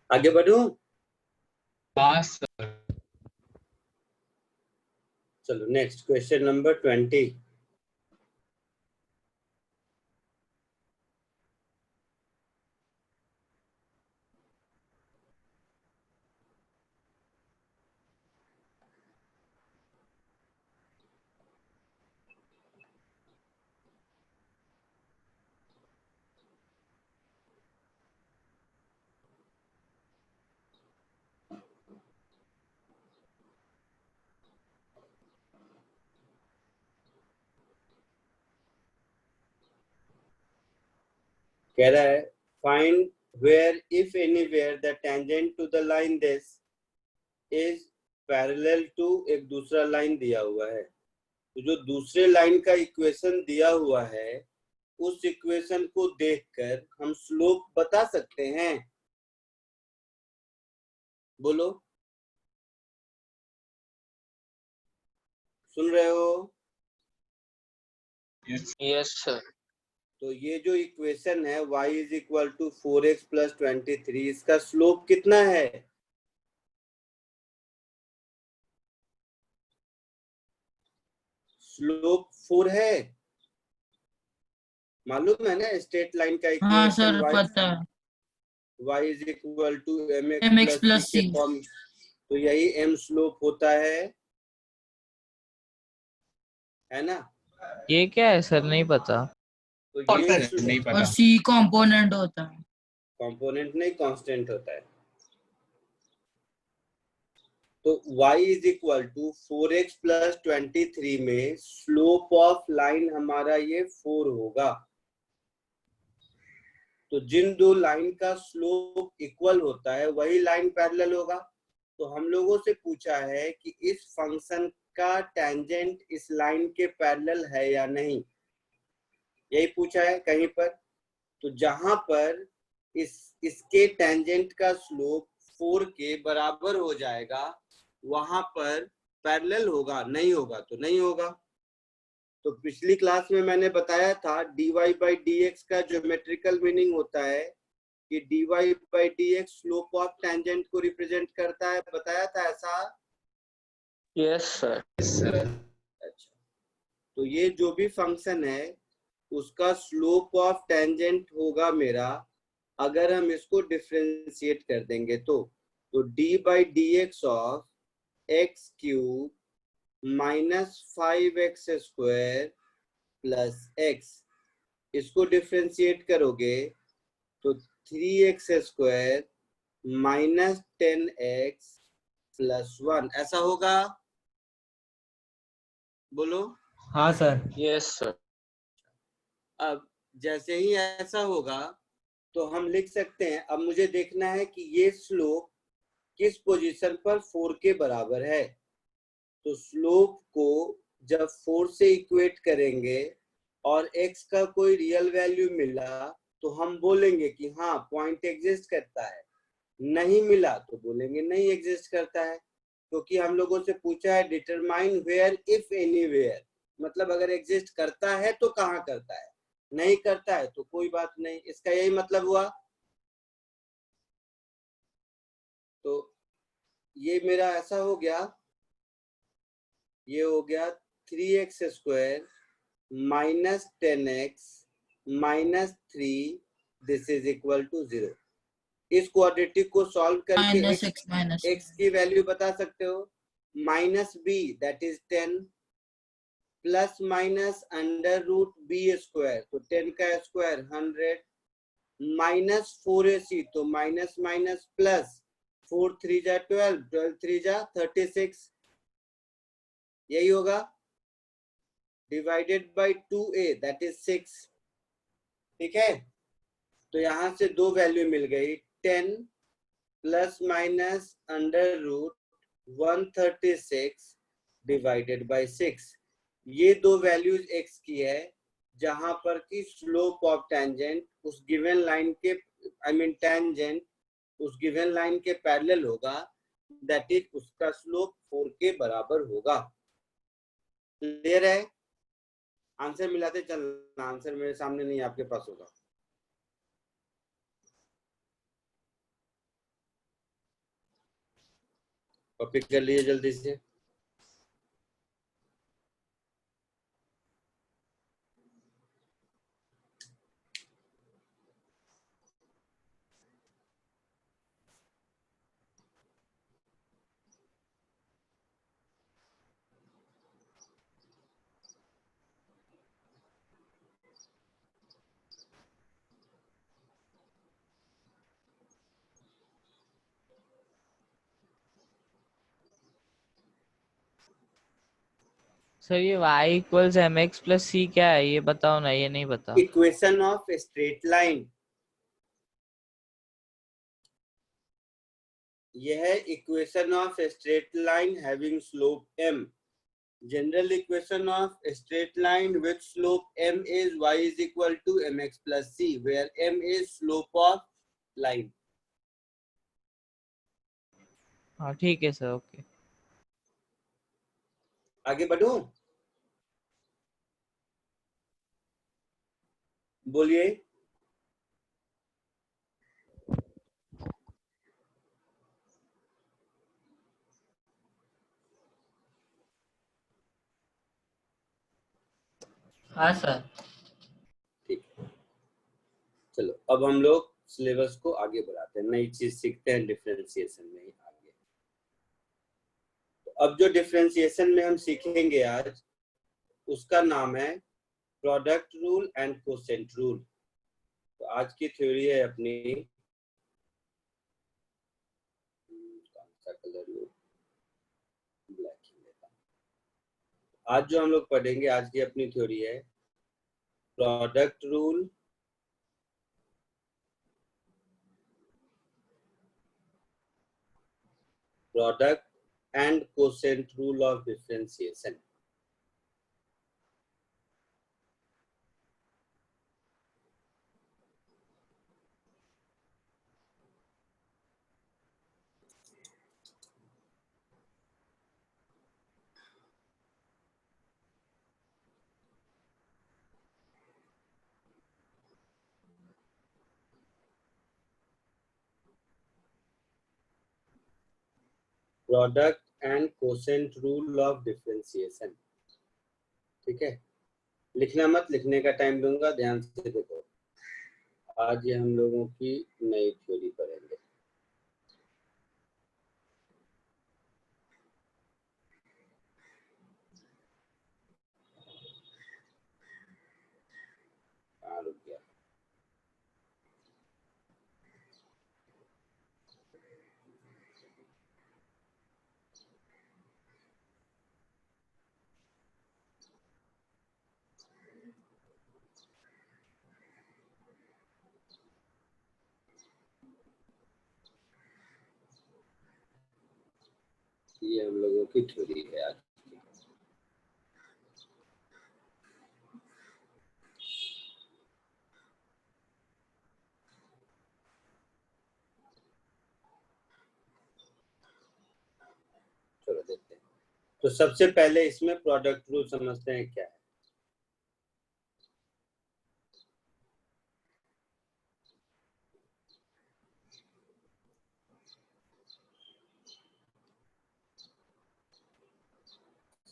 आगे बढ़ूं? हाँ सर। चलो नेक्स्ट क्वेश्चन नंबर 20। कह रहा है find where if anywhere the tangent to the line this is parallel to, एक दूसरा लाइन दिया हुआ है। तो जो दूसरे लाइन का इक्वेशन दिया हुआ है उस इक्वेशन को देखकर हम स्लोप बता सकते हैं। बोलो, सुन रहे हो? Yes sir. तो ये जो इक्वेशन है y is equal to 4x plus 23, इसका स्लोप कितना है? स्लोप 4 है। मालूम है ना स्ट्रेट लाइन का हाँ इक्वेशन सर पता है। y is equal to mx mx plus c plus के c। फॉर्म। तो यही m स्लोप होता है ना? ये क्या है सर, नहीं पता। तो पता ये है, नहीं और पता। c कंपोनेंट होता है। कंपोनेंट नहीं, कांस्टेंट होता है। तो y is equal to 4x plus 23 में स्लोप ऑफ लाइन हमारा ये 4 होगा। तो जिन दो लाइन का स्लोप इक्वल होता है वही लाइन पैरेलल होगा। तो हम लोगों से पूछा है कि इस फंक्शन का टेंजेंट इस लाइन के पैरेलल है या नहीं, यही पूछा है कहीं पर। तो जहां पर इसके टेंजेंट का स्लोप 4 के बराबर हो जाएगा वहां पर पैरेलल होगा, नहीं होगा तो नहीं होगा। तो पिछली क्लास में मैंने बताया था dy बाई dx का ज्योमेट्रिकल मीनिंग होता है कि dy by dx slope of tangent को रिप्रेजेंट करता है, बताया था ऐसा? Yes sir. अच्छा, तो ये जो भी फंक्शन है उसका स्लोप ऑफ टेंजेंट होगा मेरा, अगर हम इसको डिफरेंशिएट कर देंगे तो d by dx of x cube minus 5x square plus x, इसको डिफ्रेंशिएट करोगे तो 3x square minus 10x plus 1 ऐसा होगा, बोलो। हाँ सर। Yes sir. अब जैसे ही ऐसा होगा तो हम लिख सकते हैं, अब मुझे देखना है कि ये स्लोप किस पोजीशन पर 4 के बराबर है। तो स्लोप को जब 4 से इक्वेट करेंगे और x का कोई रियल वैल्यू मिला तो हम बोलेंगे कि हाँ पॉइंट एग्जिस्ट करता है, नहीं मिला तो बोलेंगे नहीं एग्जिस्ट करता है, क्योंकि हम लोगों से पूछा है डिटरमाइन वेयर इफ एनीवेयर, मतलब अगर एग्जिस्ट करता है तो कहाँ करता है, नहीं करता है तो कोई बात नहीं, इसका यही मतलब हुआ। तो ये मेरा ऐसा हो गया, ये हो गया 3x square minus 10x minus 3, this is equal to 0। इस क्वाड्रेटिक को सॉल्व करके माइनस एक्स माइनस x की वैल्यू बता सकते हो, minus b that is 10 plus minus under root b square, तो 10 का स्क्वायर 100 माइनस 4ac, तो माइनस माइनस प्लस 4 3 जा 12, 12 3 जा 36, यही होगा, divided by 2a that is 6। ठीक है, तो यहां से दो वैल्यू मिल गई, 10 plus minus under root 136 divided by 6। ये दो वैल्यूज x की है, जहां पर की स्लोप ऑफ टेंजेंट उस गिवन लाइन के, आई मीन टेंजेंट उस गिवन लाइन के पैरेलल होगा, दैट इज उसका स्लोप 4 के बराबर होगा। क्लियर है? आंसर मिलाते चलना, आंसर मेरे सामने नहीं आपके पास होगा। कॉपी कर लिए जल्दी से। सर ये y equals mx plus c क्या है ये बताओ ना, ये नहीं बता। इक्वेशन ऑफ स्ट्रेट लाइन, यह है equation of straight line having slope m। General equation of straight line with slope m is y is equal to mx plus c, where m is slope of line। हाँ ठीक है sir, okay. आगे बढ़ूं? बोलिए। हाँ sir. ठीक है, चलो अब हम लोग सिलेबस को आगे बढ़ाते हैं, नई चीज सीखते हैं डिफरेंशिएशन में आगे। तो अब जो डिफरेंशिएशन में हम सीखेंगे आज, उसका नाम है product rule and quotient rule. तो आज की थ्योरी है अपनी, कौन सा कलर लो, ब्लैक ही लेता हूं। आज जो हम लोग पढ़ेंगे, आज की अपनी थ्योरी है product rule, product and quotient rule of differentiation. Product and quotient rule of differentiation. ठीक है, लिखना मत, लिखने का टाइम दूंगा, ध्यान से देखो। आज ये हम लोगों की नई थ्योरी पढ़ेंगे। ये हम लोगों की थ्योरी है आज की। चलो देखते हैं। तो सबसे पहले इसमें प्रोडक्ट रूल समझते हैं क्या है।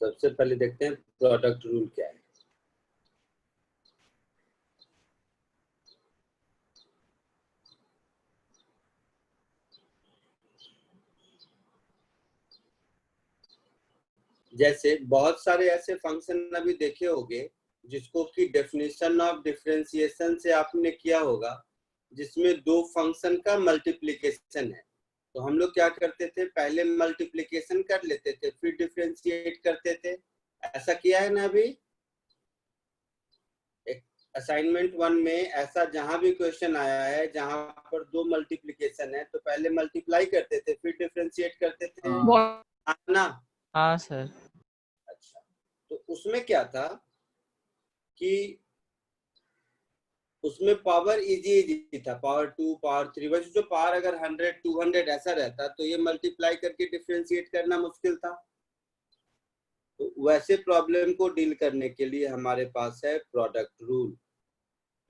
सबसे पहले देखते हैं प्रोडक्ट रूल क्या है। जैसे बहुत सारे ऐसे फंक्शन अभी देखे होंगे जिसको कि डेफिनेशन ऑफ डिफरेंशिएशन से आपने किया होगा, जिसमें दो फंक्शन का मल्टीप्लिकेशन है। तो हम लोग क्या करते थे, पहले मल्टीप्लिकेशन कर लेते थे फिर डिफरेंशिएट करते थे। ऐसा किया है ना अभी असाइनमेंट 1 में। ऐसा जहां भी क्वेश्चन आया है जहां पर दो मल्टीप्लिकेशन है तो पहले मल्टीप्लाई करते थे फिर डिफरेंशिएट करते थे ना। हाँ सर। अच्छा, तो उसमें क्या था कि उसमें पावर इजी था, पावर 2 पावर 3। वैसे जो पावर अगर 100 200 ऐसा रहता तो ये मल्टीप्लाई करके डिफरेंशिएट करना मुश्किल था। तो वैसे प्रॉब्लम को डील करने के लिए हमारे पास है प्रोडक्ट रूल।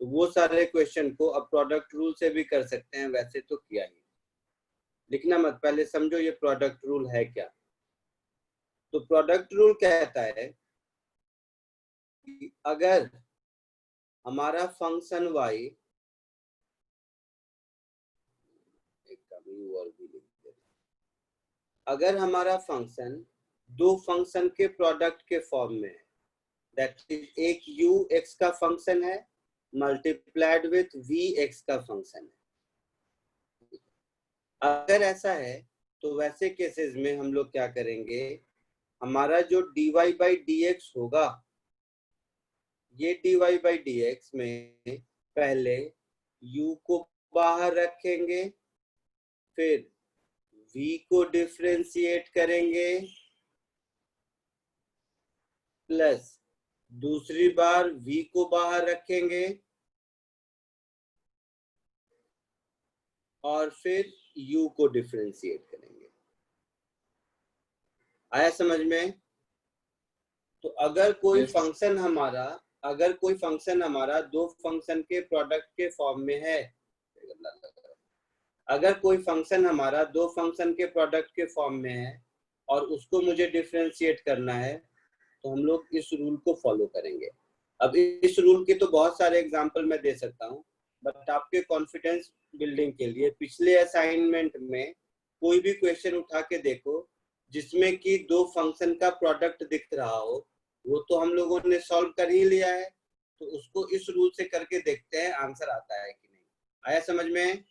तो वो सारे क्वेश्चन को अब प्रोडक्ट रूल से भी कर सकते हैं, वैसे तो किया ही। लिखना मत, पहले समझो ये प्रोडक्ट रूल है क्या। तो प्रोडक्ट रूल कहता है कि अगर हमारा फंक्शन y, अगर हमारा फंक्शन दो फंक्शन के प्रोडक्ट के फॉर्म में है, दैट इज एक u x का फंक्शन है मल्टीप्लाइड विथ v x का फंक्शन है। अगर ऐसा है तो वैसे केसेस में हम लोग क्या करेंगे, हमारा जो dy by dx होगा, ये dy by dx में पहले u को बाहर रखेंगे फिर v को डिफरेंशिएट करेंगे प्लस दूसरी बार v को बाहर रखेंगे और फिर u को डिफरेंशिएट करेंगे। आया समझ में? तो अगर कोई फंक्शन हमारा दो फंक्शन के प्रोडक्ट के फॉर्म में है, अगर कोई फंक्शन हमारा दो फंक्शन के प्रोडक्ट के फॉर्म में है और उसको मुझे डिफरेंशिएट करना है तो हम लोग इस रूल को फॉलो करेंगे। अब इस रूल के तो बहुत सारे एग्जांपल मैं दे सकता हूँ, बट आपके कॉन्फिडेंस बिल्डिंग के लिए पिछले असाइनमेंट में कोई भी क्वेश्चन उठा के देखो जिसमें कि दो फंक्शन का प्रोडक्ट दिख रहा हो, वो तो हम लोगों ने सॉल्व कर ही लिया है। तो उसको इस रूल से करके देखते हैं आंसर आता है कि नहीं। आया समझ में?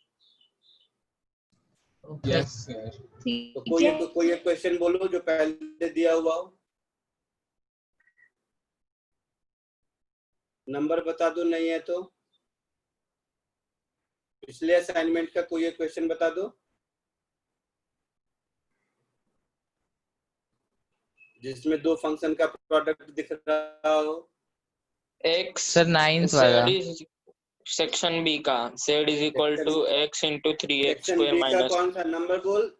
Yes sir. तो कोई एक क्वेश्चन बोलो जो पहले दिया हुआ हो, नंबर बता दो, नहीं है तो पिछले असाइनमेंट का कोई एक क्वेश्चन बता दो जिसमें दो फंक्शन का प्रोडक्ट दिख रहा हो। x सर 9th वाला। सेक्शन बी का z is equal to x into 3x section square B का माइनस कौन सा नंबर बोल?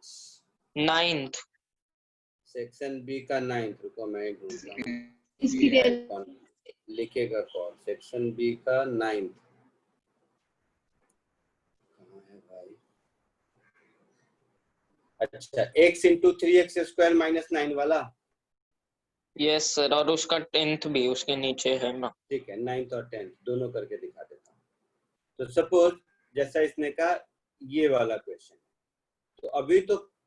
9th। सेक्शन बी का 9th, रुको मैं ढूंढता हूँ। इसकी दे कौन लिखेगा कौन? सेक्शन बी का 9th कहाँ है भाई? अच्छा, x into 3x square minus 9 वाला। यस सर, और उसका 10th भी उसके नीचे है ना। ठीक है, 9th और 10th दोनों करके दिखा देता हूँ। तो सपोज जैसा इसने कहा ये वाला क्वेश्चन, तो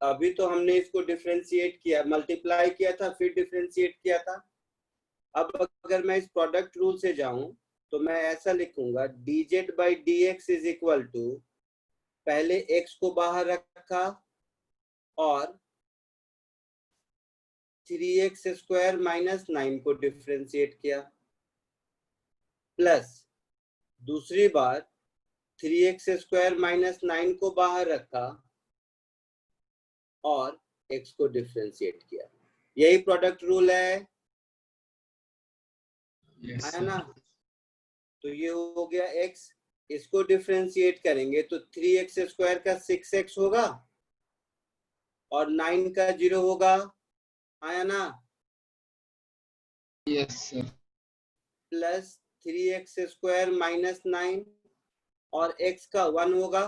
अभी तो हमने इसको डिफरेंशिएट किया, मल्टीप्लाई किया था फिर डिफरेंशिएट किया था। अब अगर मैं इस प्रोडक्ट रूल से जाऊं तो मैं ऐसा लिखूंगा dz by dx is equal to, पहले x को बाहर रखा और 3x स्क्वायर माइनस 9 को डिफरेंशिएट किया प्लस दूसरी बार 3x स्क्वायर माइनस 9 को बाहर रखा और x को डिफरेंशिएट किया। यही प्रोडक्ट रूल है, Yes, है sir. ना। तो ये हो गया x, इसको डिफरेंशिएट करेंगे तो 3x स्क्वायर का 6x होगा और 9 का 0 होगा, आया ना, Yes, sir. Plus 3x square minus 9 और x का 1 होगा,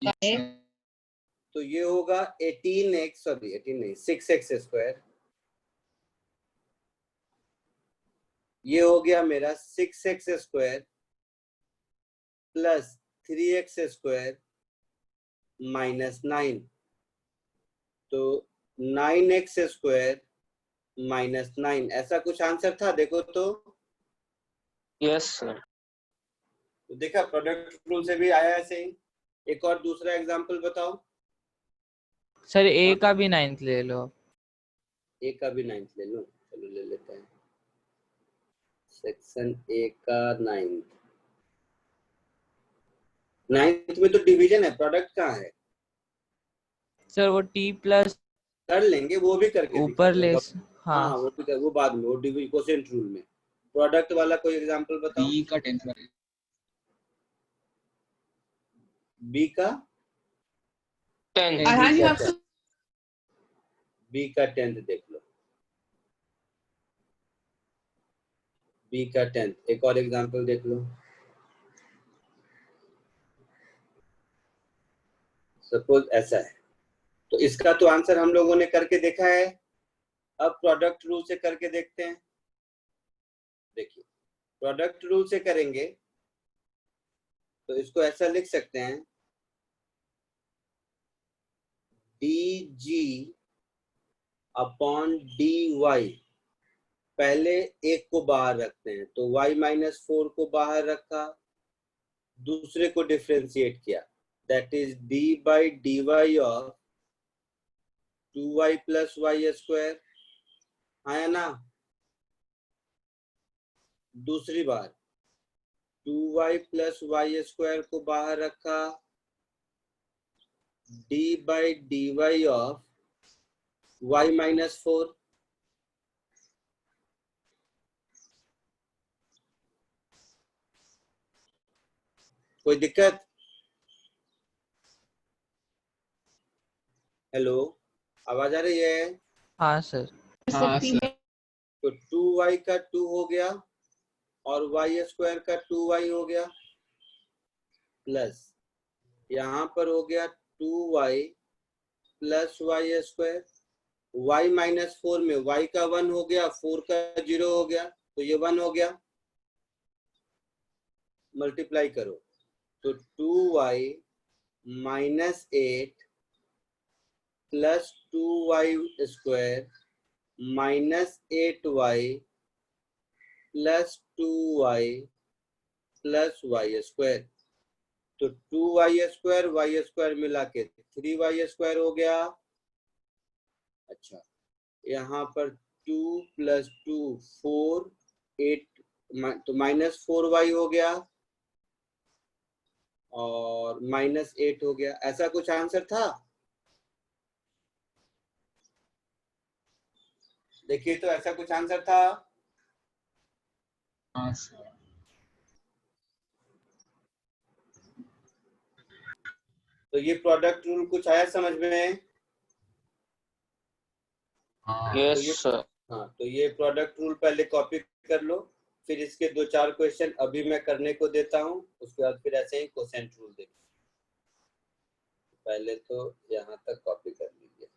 Yes, sir. तो ये होगा 18x, सॉरी 18 नहीं 6x स्क्वायर, ये हो गया मेरा 6x square plus 3x square minus 9, तो 9x स्क्वायर माइनस 9, ऐसा कुछ आंसर था। देखो तो यस सर। देखा प्रोडक्ट रूल से भी आया ऐसे ही। एक और दूसरा एग्जांपल बताओ। सर ए का भी 9th ले लो। ए का भी 9th ले लो, चलो ले लेते हैं। सेक्शन ए का 9th में तो डिवीजन है, प्रोडक्ट कहाँ है? सर वो t प्लस कर लेंगे, वो भी करके ऊपर ले, दिखाऊंगा। हाँ हाँ वो भी कर, वो बाद में, वो कोसेंट रूल में। प्रोडक्ट वाला कोई एग्जांपल बताओ। B का 10th वाला। बी का 10th। Arhan, you have to. B का 10th देख लो, बी का 10th। एक और एग्जांपल देख लो। सपोज ऐसा है, तो इसका तो आंसर हम लोगों ने करके देखा है। अब प्रोडक्ट रूल से करके देखते हैं। देखिए प्रोडक्ट रूल से करेंगे तो इसको ऐसा लिख सकते हैं, dg अपॉन dy। पहले एक को बाहर रखते हैं, तो y माइनस 4 को बाहर रखा, दूसरे को डिफरेंशिएट किया, that is d by D Y of 2y plus Y square, आया ना। दूसरी बार 2y प्लस वाई स्क्वायर को बाहर रखा, d by D Y of y minus 4, कोई दिक्कत? हेलो, आवाज आ रही है? हाँ सर। हाँ सर। तो 2y का 2 हो गया और वाई स्क्वायर का 2y हो गया, प्लस यहाँ पर हो गया 2y plus Y square, y minus 4 में y का 1 हो गया, 4 का 0 हो गया, तो ये 1 हो गया। मल्टीप्लाई करो तो 2y minus 8 plus 2y square minus 8y plus 2y plus Y square, तो 2y स्क्वायर मिला के 3y स्क्वायर हो गया। अच्छा, यहाँ पर 2 प्लस 2 4 8, तो माइनस 4y हो गया और माइनस 8 हो गया। ऐसा कुछ आंसर था? देखिए तो ऐसा कुछ आंसर था। हाँ सर। तो ये प्रोडक्ट रूल कुछ आया समझ में? हाँ यस सर। हाँ, तो ये प्रोडक्ट रूल पहले कॉपी कर लो, फिर इसके 2-4 क्वेश्चन अभी मैं करने को देता हूँ, उसके बाद फिर ऐसे ही कोसेंट रूल देखो। पहले तो यहाँ तक कॉपी कर लीजिए।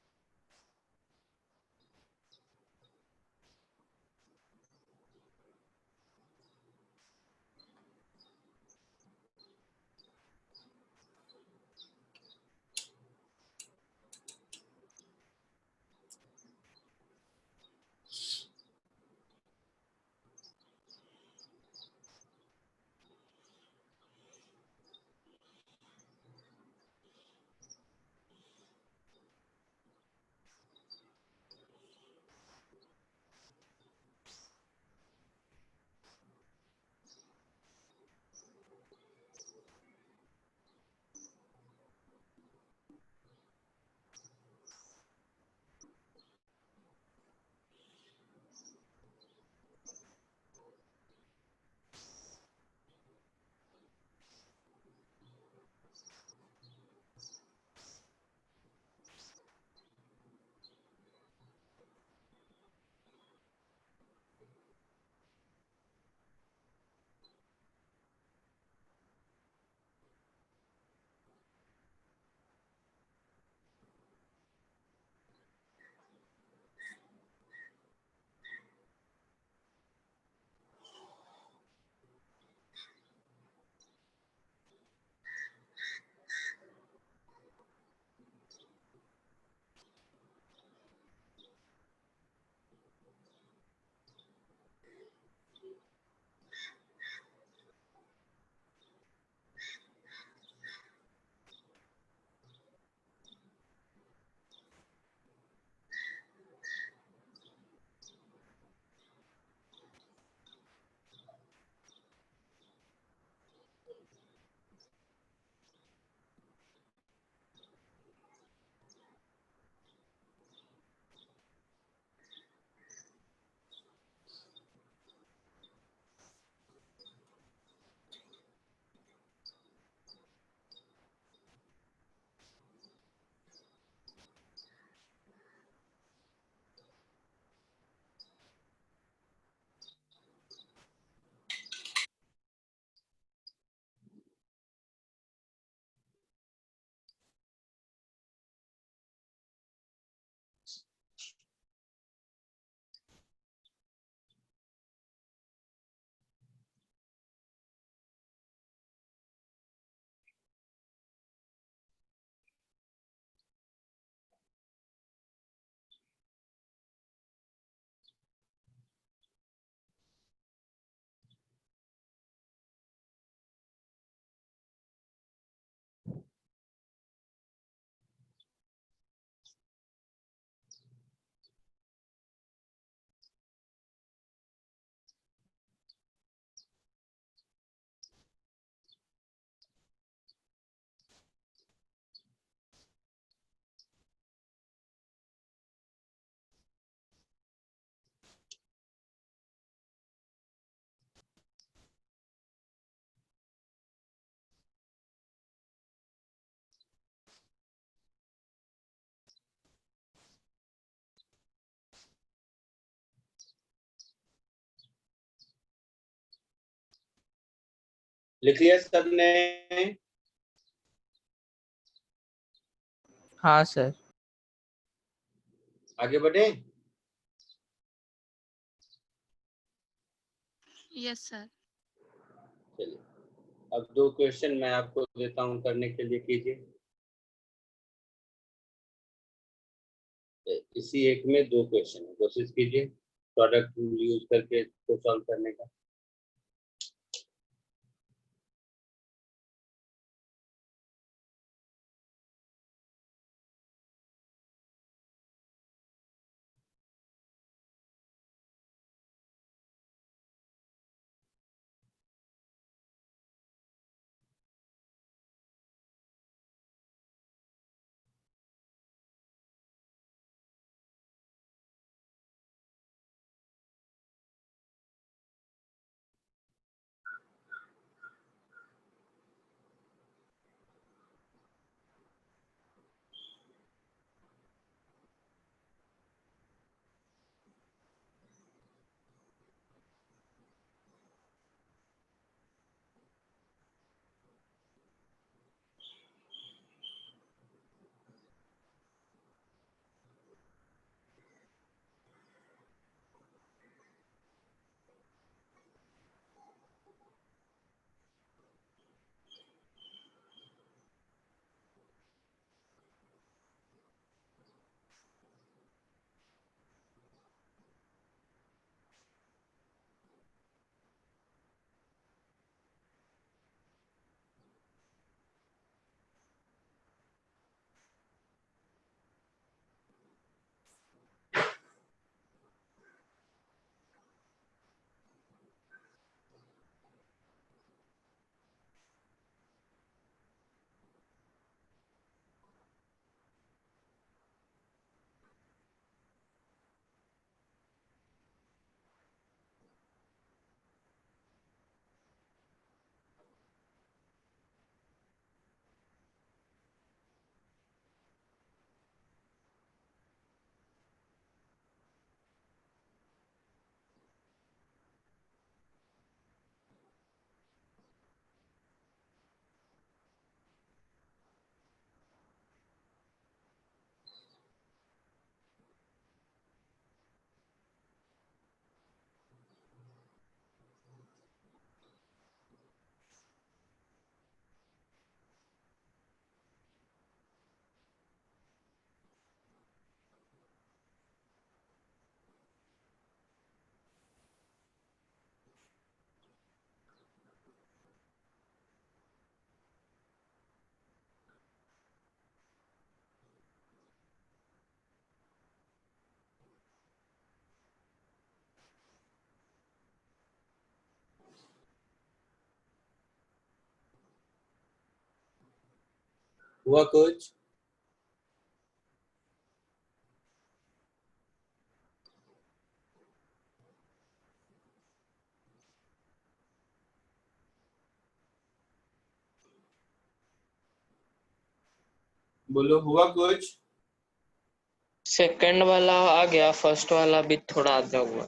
लिख लिया सबने? हाँ सर। आगे बढ़े? Yes sir. चलिए, अब 2 क्वेश्चन मैं आपको देता हूं करने के लिए, कीजिए। इसी एक में 2 क्वेश्चन है, कोशिश कीजिए प्रोडक्ट रूल यूज करके इसको सॉल्व करने का। हुआ कुछ? बोलो, हुआ कुछ? सेकंड वाला आ गया, फर्स्ट वाला भी थोड़ा आधा हुआ।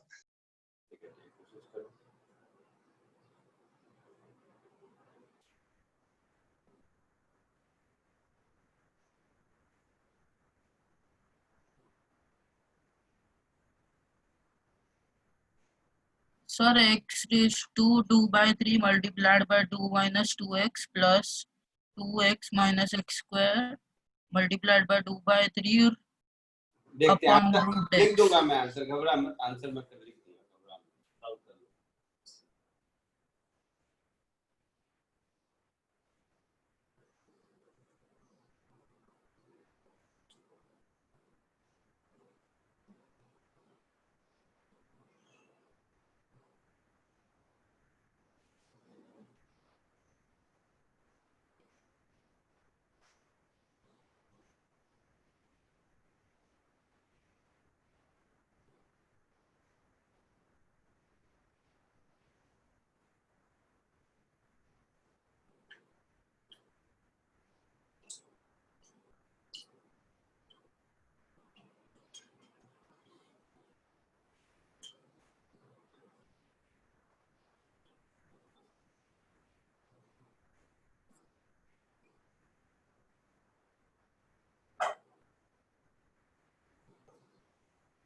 Sir x raised to 2/3 multiplied by 2 minus 2x plus 2x minus x square multiplied by 2/3 देखते हैं, upon आंसर root लिख x. दूंगा मैं, आंसर घबरा मत, आंसर मत लिख दूंगा, घबरा मत, सॉल्व कर लो।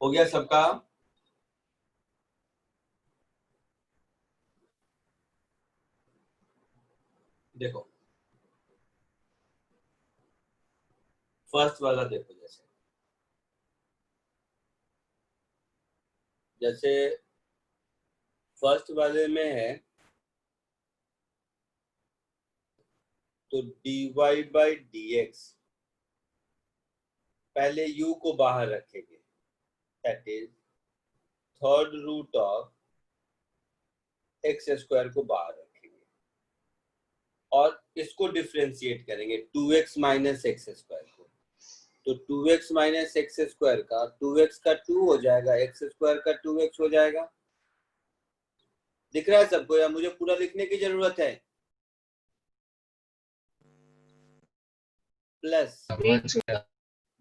हो गया सबका? देखो फर्स्ट वाला देखो, जैसे फर्स्ट वाले में है तो dy by dx, पहले u को बाहर रखेंगे, that is third root of X square को बाहर रखेंगे और इसको डिफरेंशिएट करेंगे 2x माइनस एक्स स्क्वायर को। तो 2x माइनस एक्स स्क्वायर का 2x का 2 हो जाएगा, एक्स स्क्वायर का 2x हो जाएगा। दिख रहा है सबको या मुझे पूरा लिखने की जरूरत है? प्लस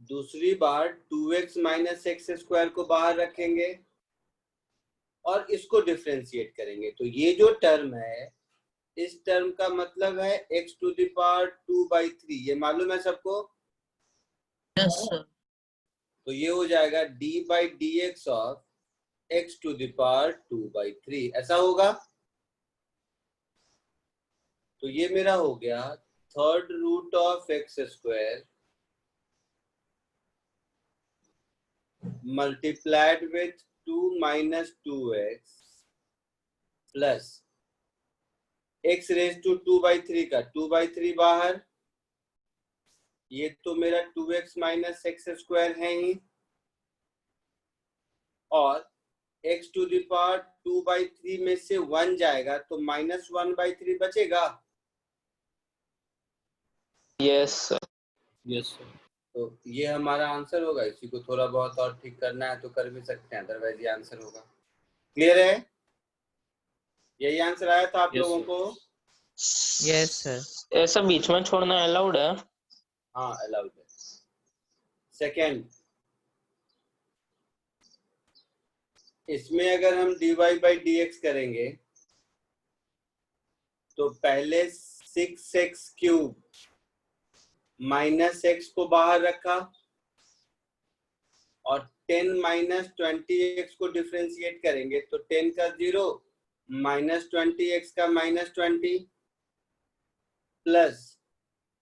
दूसरी बार 2x माइनस एक्स स्क्वायर को बाहर रखेंगे और इसको डिफरेंशिएट करेंगे। तो ये जो टर्म है, इस टर्म का मतलब है x टू द पावर 2/3, ये मालूम है सबको? Yes sir. तो ये हो जाएगा d by D X of x to the power 2/3, ऐसा होगा। तो ये मेरा हो गया third root of X square multiplied with 2 minus 2x plus x raise to 2/3 का 2/3 बाहर, ये तो मेरा 2x माइनस एक्स स्क्वायर है ही, और x टू द पावर 2/3 में से 1 जाएगा तो माइनस 1/3 बचेगा। Yes sir. Yes sir. तो ये हमारा आंसर होगा। इसी को थोड़ा बहुत और ठीक करना है तो कर भी सकते हैं, अदरवाइज ये आंसर होगा। क्लियर है? यही आंसर आया था आप Yes, लोगों sir. को? Yes sir. ऐसा बीच में छोड़ना अलाउड है? हाँ अलाउड है। सेकेंड, इसमें अगर हम dy बाई dx करेंगे तो पहले 6x क्यूब माइनस x को बाहर रखा और 10 माइनस 20x को डिफरेंशिएट करेंगे तो 10 का 0 माइनस 20x का माइनस 20 प्लस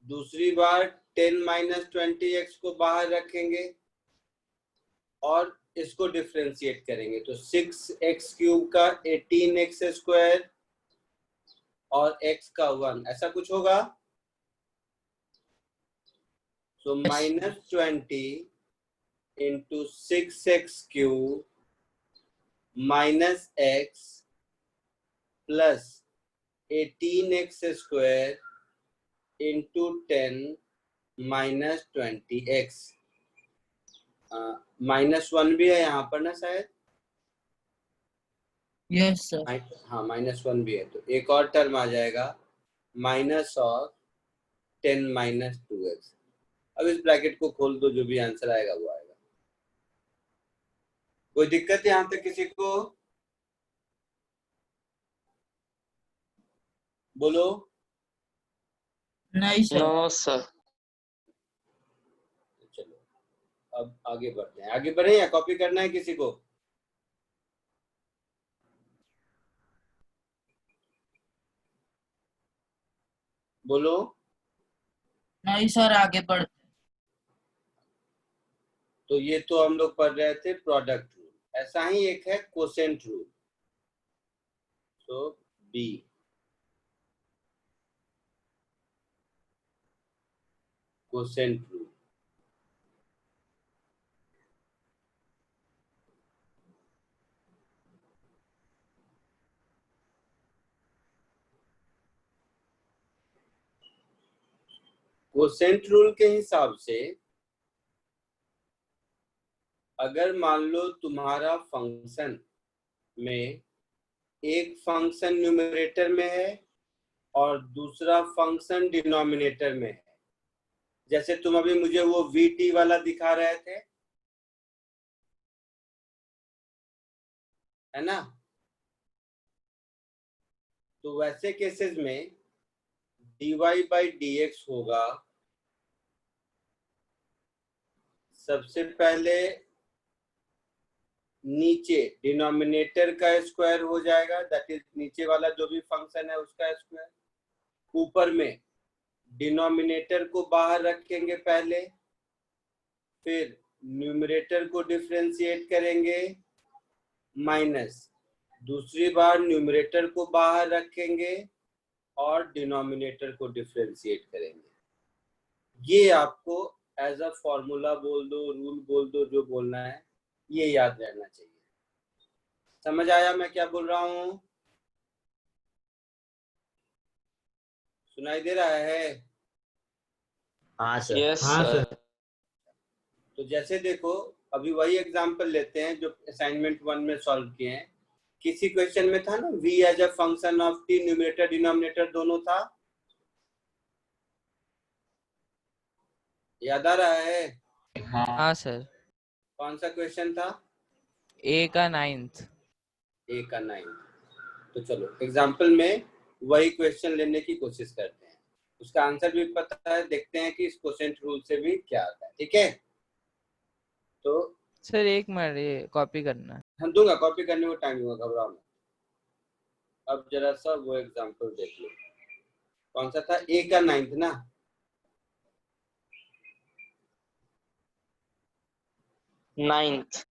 दूसरी बार 10 माइनस 20x को बाहर रखेंगे और इसको डिफरेंशिएट करेंगे तो 6x क्यूब का 18x स्क्वायर और x का 1, ऐसा कुछ होगा। So minus 20 into 6x cube minus x plus 18x square into 10 minus 20x। Minus 1 भी है यहाँ पर ना शायद? Yes sir. हाँ माइनस 1 भी है, तो एक और टर्म आ जाएगा माइनस ऑफ 10 माइनस 2x। अब इस ब्रैकेट को खोल दो, जो भी आंसर आएगा वो आएगा। कोई दिक्कत यहाँ तक किसी को? बोलो। नहीं सर। No sir. चलो अब आगे बढ़ते हैं। आगे बढ़े या कॉपी करना है किसी को? बोलो। नहीं सर, आगे बढ़। तो ये तो हम लोग पढ़ रहे थे प्रोडक्ट रूल, ऐसा ही एक है कोसेंट रूल। तो B quotient rule. Quotient rule के हिसाब से अगर मान लो तुम्हारा फंक्शन में एक फंक्शन न्यूमरेटर में है और दूसरा फंक्शन डिनोमिनेटर में है, जैसे तुम अभी मुझे वो VT वाला दिखा रहे थे, है ना? तो वैसे केसेस में dy बाई dx होगा सबसे पहले नीचे डिनोमिनेटर का स्क्वायर हो जाएगा, दैट इज नीचे वाला जो भी फंक्शन है उसका स्क्वायर। ऊपर में डिनोमिनेटर को बाहर रखेंगे पहले, फिर न्यूमरेटर को डिफरेंशिएट करेंगे, माइनस दूसरी बार न्यूमरेटर को बाहर रखेंगे और डिनोमिनेटर को डिफरेंशिएट करेंगे। ये आपको एज अ फॉर्मूला बोल दो, रूल बोल दो, जो बोलना है, ये याद रहना चाहिए। समझ आया मैं क्या बोल रहा हूँ? सुनाई दे रहा है? हाँ सर। यस हाँ सर। सर। तो जैसे देखो, अभी वही एग्जांपल लेते हैं जो असाइनमेंट 1 में सॉल्व किए हैं। किसी क्वेश्चन में था ना, v as a function of t, numerator denominator दोनों था, याद आ रहा है? हाँ हाँ सर। कौन सा क्वेश्चन था? ए का 9th। a का 9। तो चलो एग्जांपल में वही क्वेश्चन लेने की कोशिश करते हैं, उसका आंसर भी पता है, देखते हैं कि इस क्वोशिएंट रूल से भी क्या आता है। ठीक है, तो सर एक मिनट, ये कॉपी करना है। हम दूंगा, कॉपी करने को टाइम दूंगा, घबराओ मत। अब जरा सा वो एग्जांपल देख लो, कौन सा था? a का 9th ना? नाइन्थ।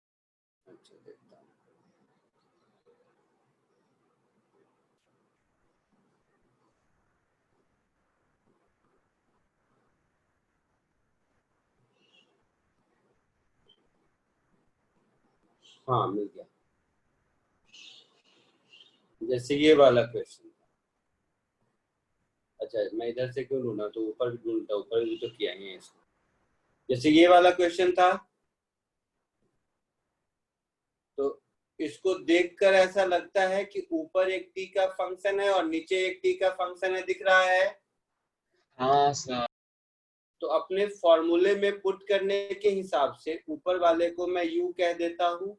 अच्छा, देखता हूं। हाँ मिल गया। जैसे ये वाला क्वेश्चन, अच्छा मैं इधर से क्यों ढूंढा, तो ऊपर भी ढूंढता, ऊपर भी तो किया ही है इसको। जैसे ये वाला क्वेश्चन था, तो इसको देखकर ऐसा लगता है कि ऊपर एक t का फंक्शन है और नीचे एक t का फंक्शन है, दिख रहा है? हाँ सर। तो अपने फॉर्मूले में पुट करने के हिसाब से ऊपर वाले को मैं u कह देता हूँ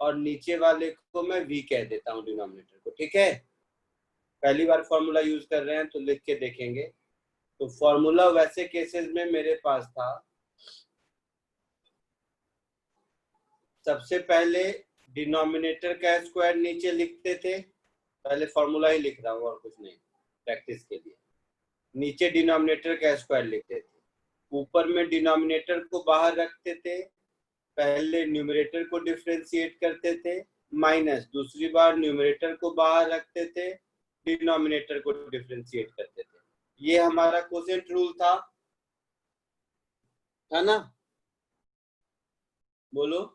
और नीचे वाले को मैं v कह देता हूँ, डिनोमिनेटर को। ठीक है, पहली बार फॉर्मूला यूज कर रहे हैं तो लिख के देखेंगे। तो फॉर्मूला वैसे केसेस में मेरे पास था, सबसे पहले डिनोमिनेटर का स्क्वायर नीचे लिखते थे, पहले फॉर्मूला ही लिख रहा हूँ और कुछ नहीं, प्रैक्टिस के लिए। नीचे डिनोमिनेटर का स्क्वायर लिखते थे, ऊपर में डिनोमिनेटर को बाहर रखते थे, पहले न्यूमरेटर को डिफरेंशिएट करते थे, माइनस दूसरी बार न्यूमरेटर को बाहर रखते थे, डिनोमिनेटर को डिफरेंशिएट करते थे। ये हमारा क्वोशिएंट रूल था ना? बोलो।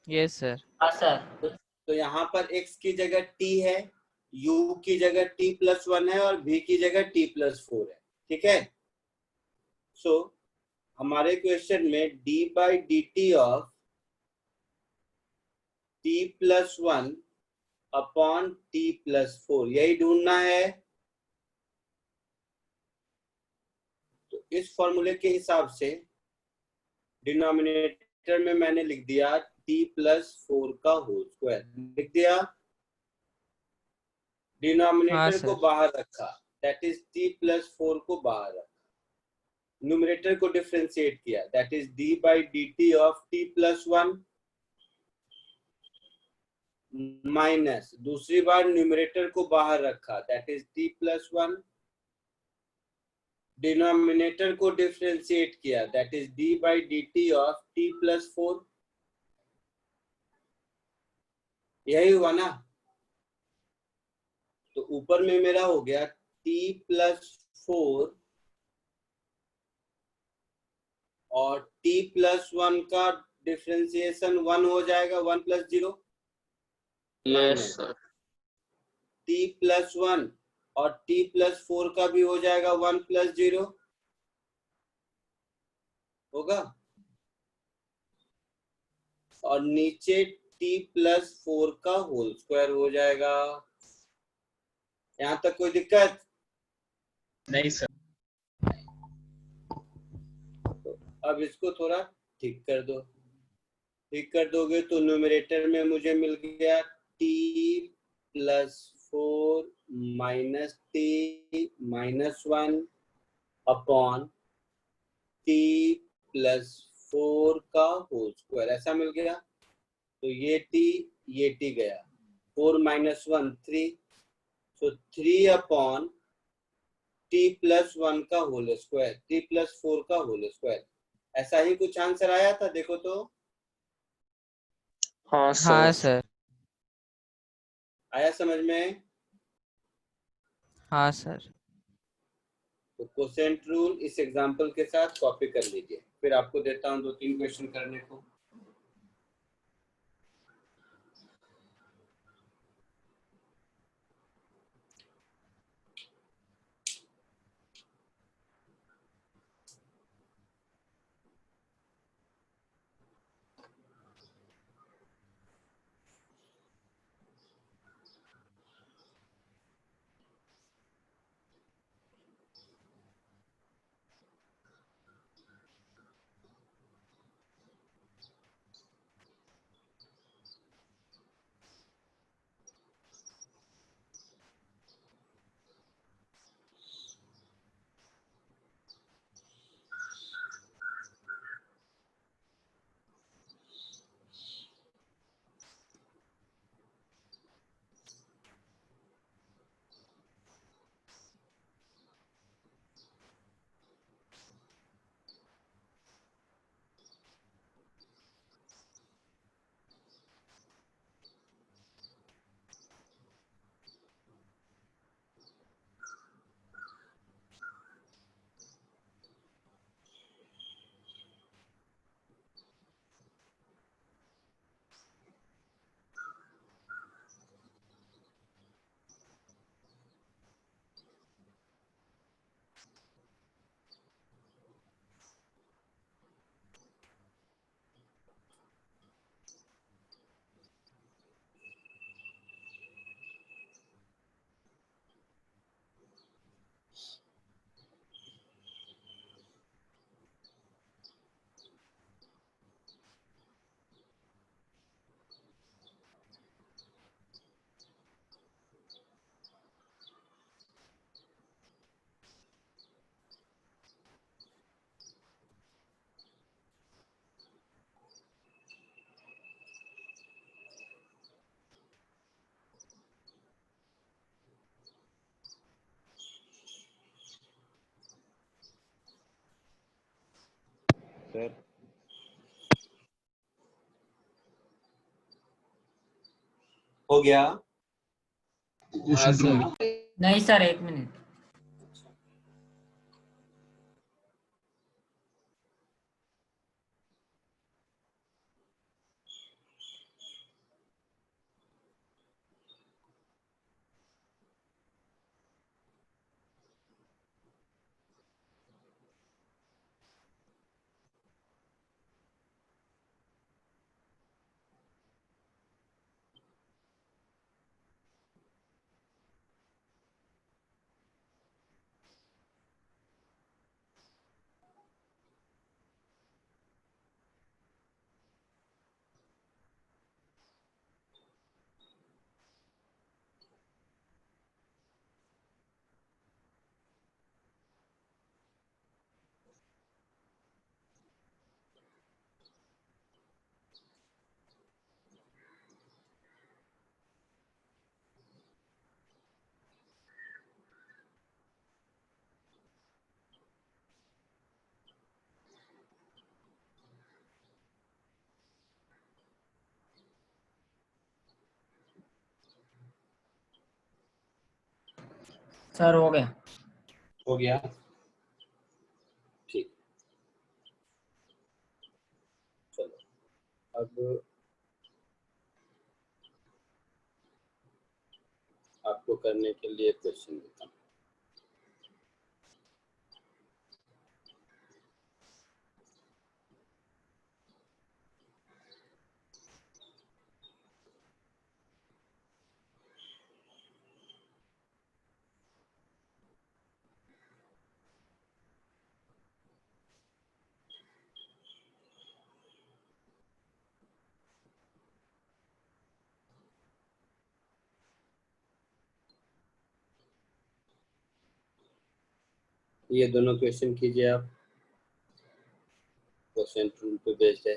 Yes sir. हाँ सर। तो यहाँ पर x की जगह t है, u की जगह t+1 है और v की जगह t+4 है। ठीक है, सो हमारे क्वेश्चन में d/dt of t+1 upon t+4 यही ढूंढना है। तो इस फॉर्मूले के हिसाब से डिनोमिनेटर में मैंने लिख दिया t+4 का होल स्क्वायर, लिख दिया। Denominator sir. को बाहर रखा, दैट इज t+4 को बाहर रखा। न्यूमरेटर को डिफरेंशिएट किया, that is d/dt of t+1 minus दूसरी बार न्यूमरेटर को बाहर रखा, दैट इज t+1। डिनोमिनेटर को डिफरेंशिएट किया, that is d/dt of t+4। यही हुआ ना? तो ऊपर में मेरा हो गया t+4 और t+1 का डिफरेंशिएशन 1 हो जाएगा, 1 + 0। Yes sir. t+1 और t+4 का भी हो जाएगा 1 + 0 होगा, और नीचे t+4 का होल स्क्वायर हो जाएगा। यहाँ तक कोई दिक्कत नहीं सर। तो अब इसको थोड़ा ठीक कर दो, ठीक कर दोगे तो न्यूमरेटर में मुझे मिल गया t+4 minus t-1 upon t+4 का होल स्क्वायर, ऐसा मिल गया। तो ये t गया, 4 minus 1 3, so 3 upon t plus 1 का होल स्क्वायर, t plus 4 का होल स्क्वायर। ऐसा ही कुछ आंसर आया था, देखो तो। हाँ हाँ सर। सर। आया समझ में? हाँ सर। तो कोसेंट रूल इस एग्जांपल के साथ कॉपी कर लीजिए, फिर आपको देता हूं 2-3 क्वेश्चन करने को। सर हो गया? क्वेश्चन रूल नहीं सर, 1 मिनट। सर हो गया। हो गया, ठीक। चलो अब आपको करने के लिए क्वेश्चन देता हूँ। ये दोनों क्वेश्चन कीजिए आप, क्वेश्चन रूल पे बेस्ड है।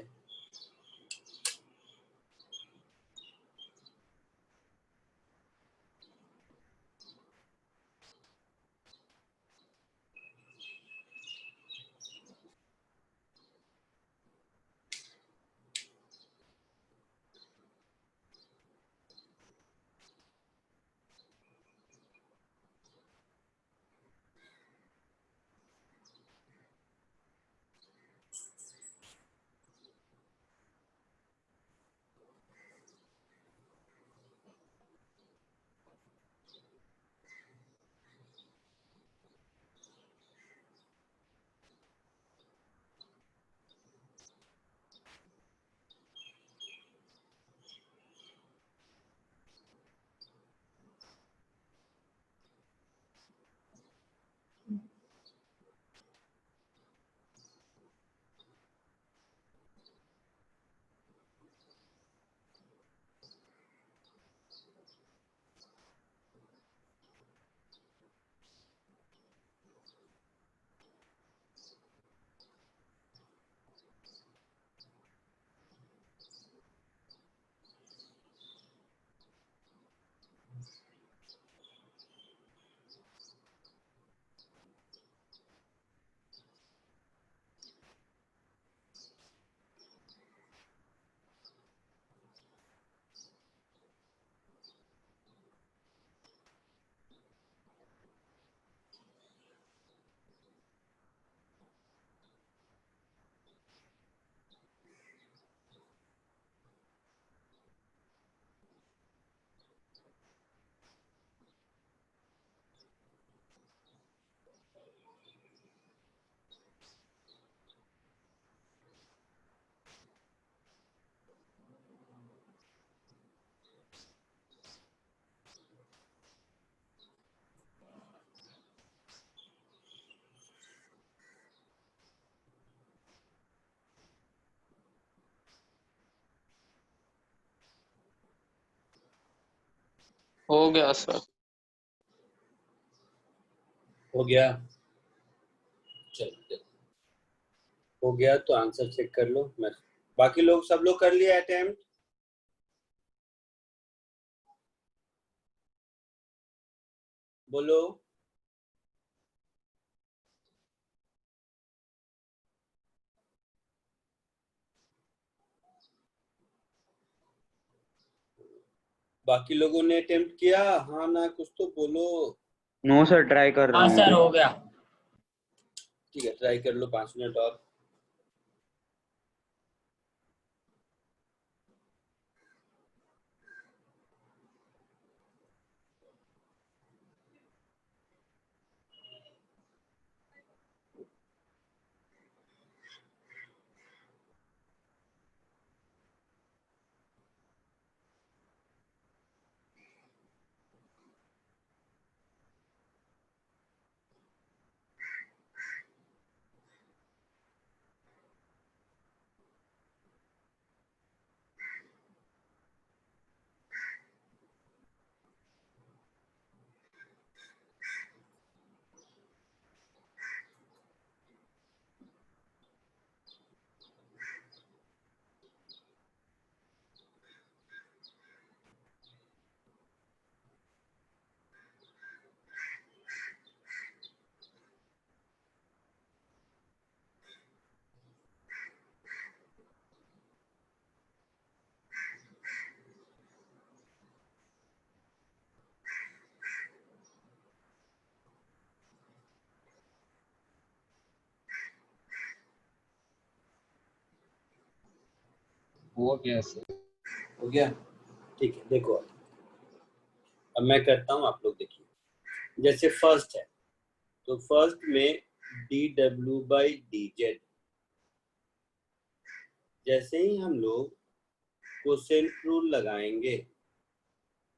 हो गया सर। हो गया? चलो हो गया तो आंसर चेक कर लो। मैं बाकी लोग सब लोग कर लिया अटेम्प्ट? बोलो। बाकी लोगों ने अटेम्प्ट किया? हाँ ना, कुछ तो बोलो। नो सर, ट्राई कर रहा हाँ हूँ सर अभी। हो गया। ठीक है, ट्राई कर लो 5 मिनट और। हो गया सर। हो गया? ठीक है, देखो अब मैं करता हूँ, आप लोग देखिए। जैसे फर्स्ट है तो फर्स्ट में dw/dz, जैसे ही हम लोग कोसेंट रूल लगाएंगे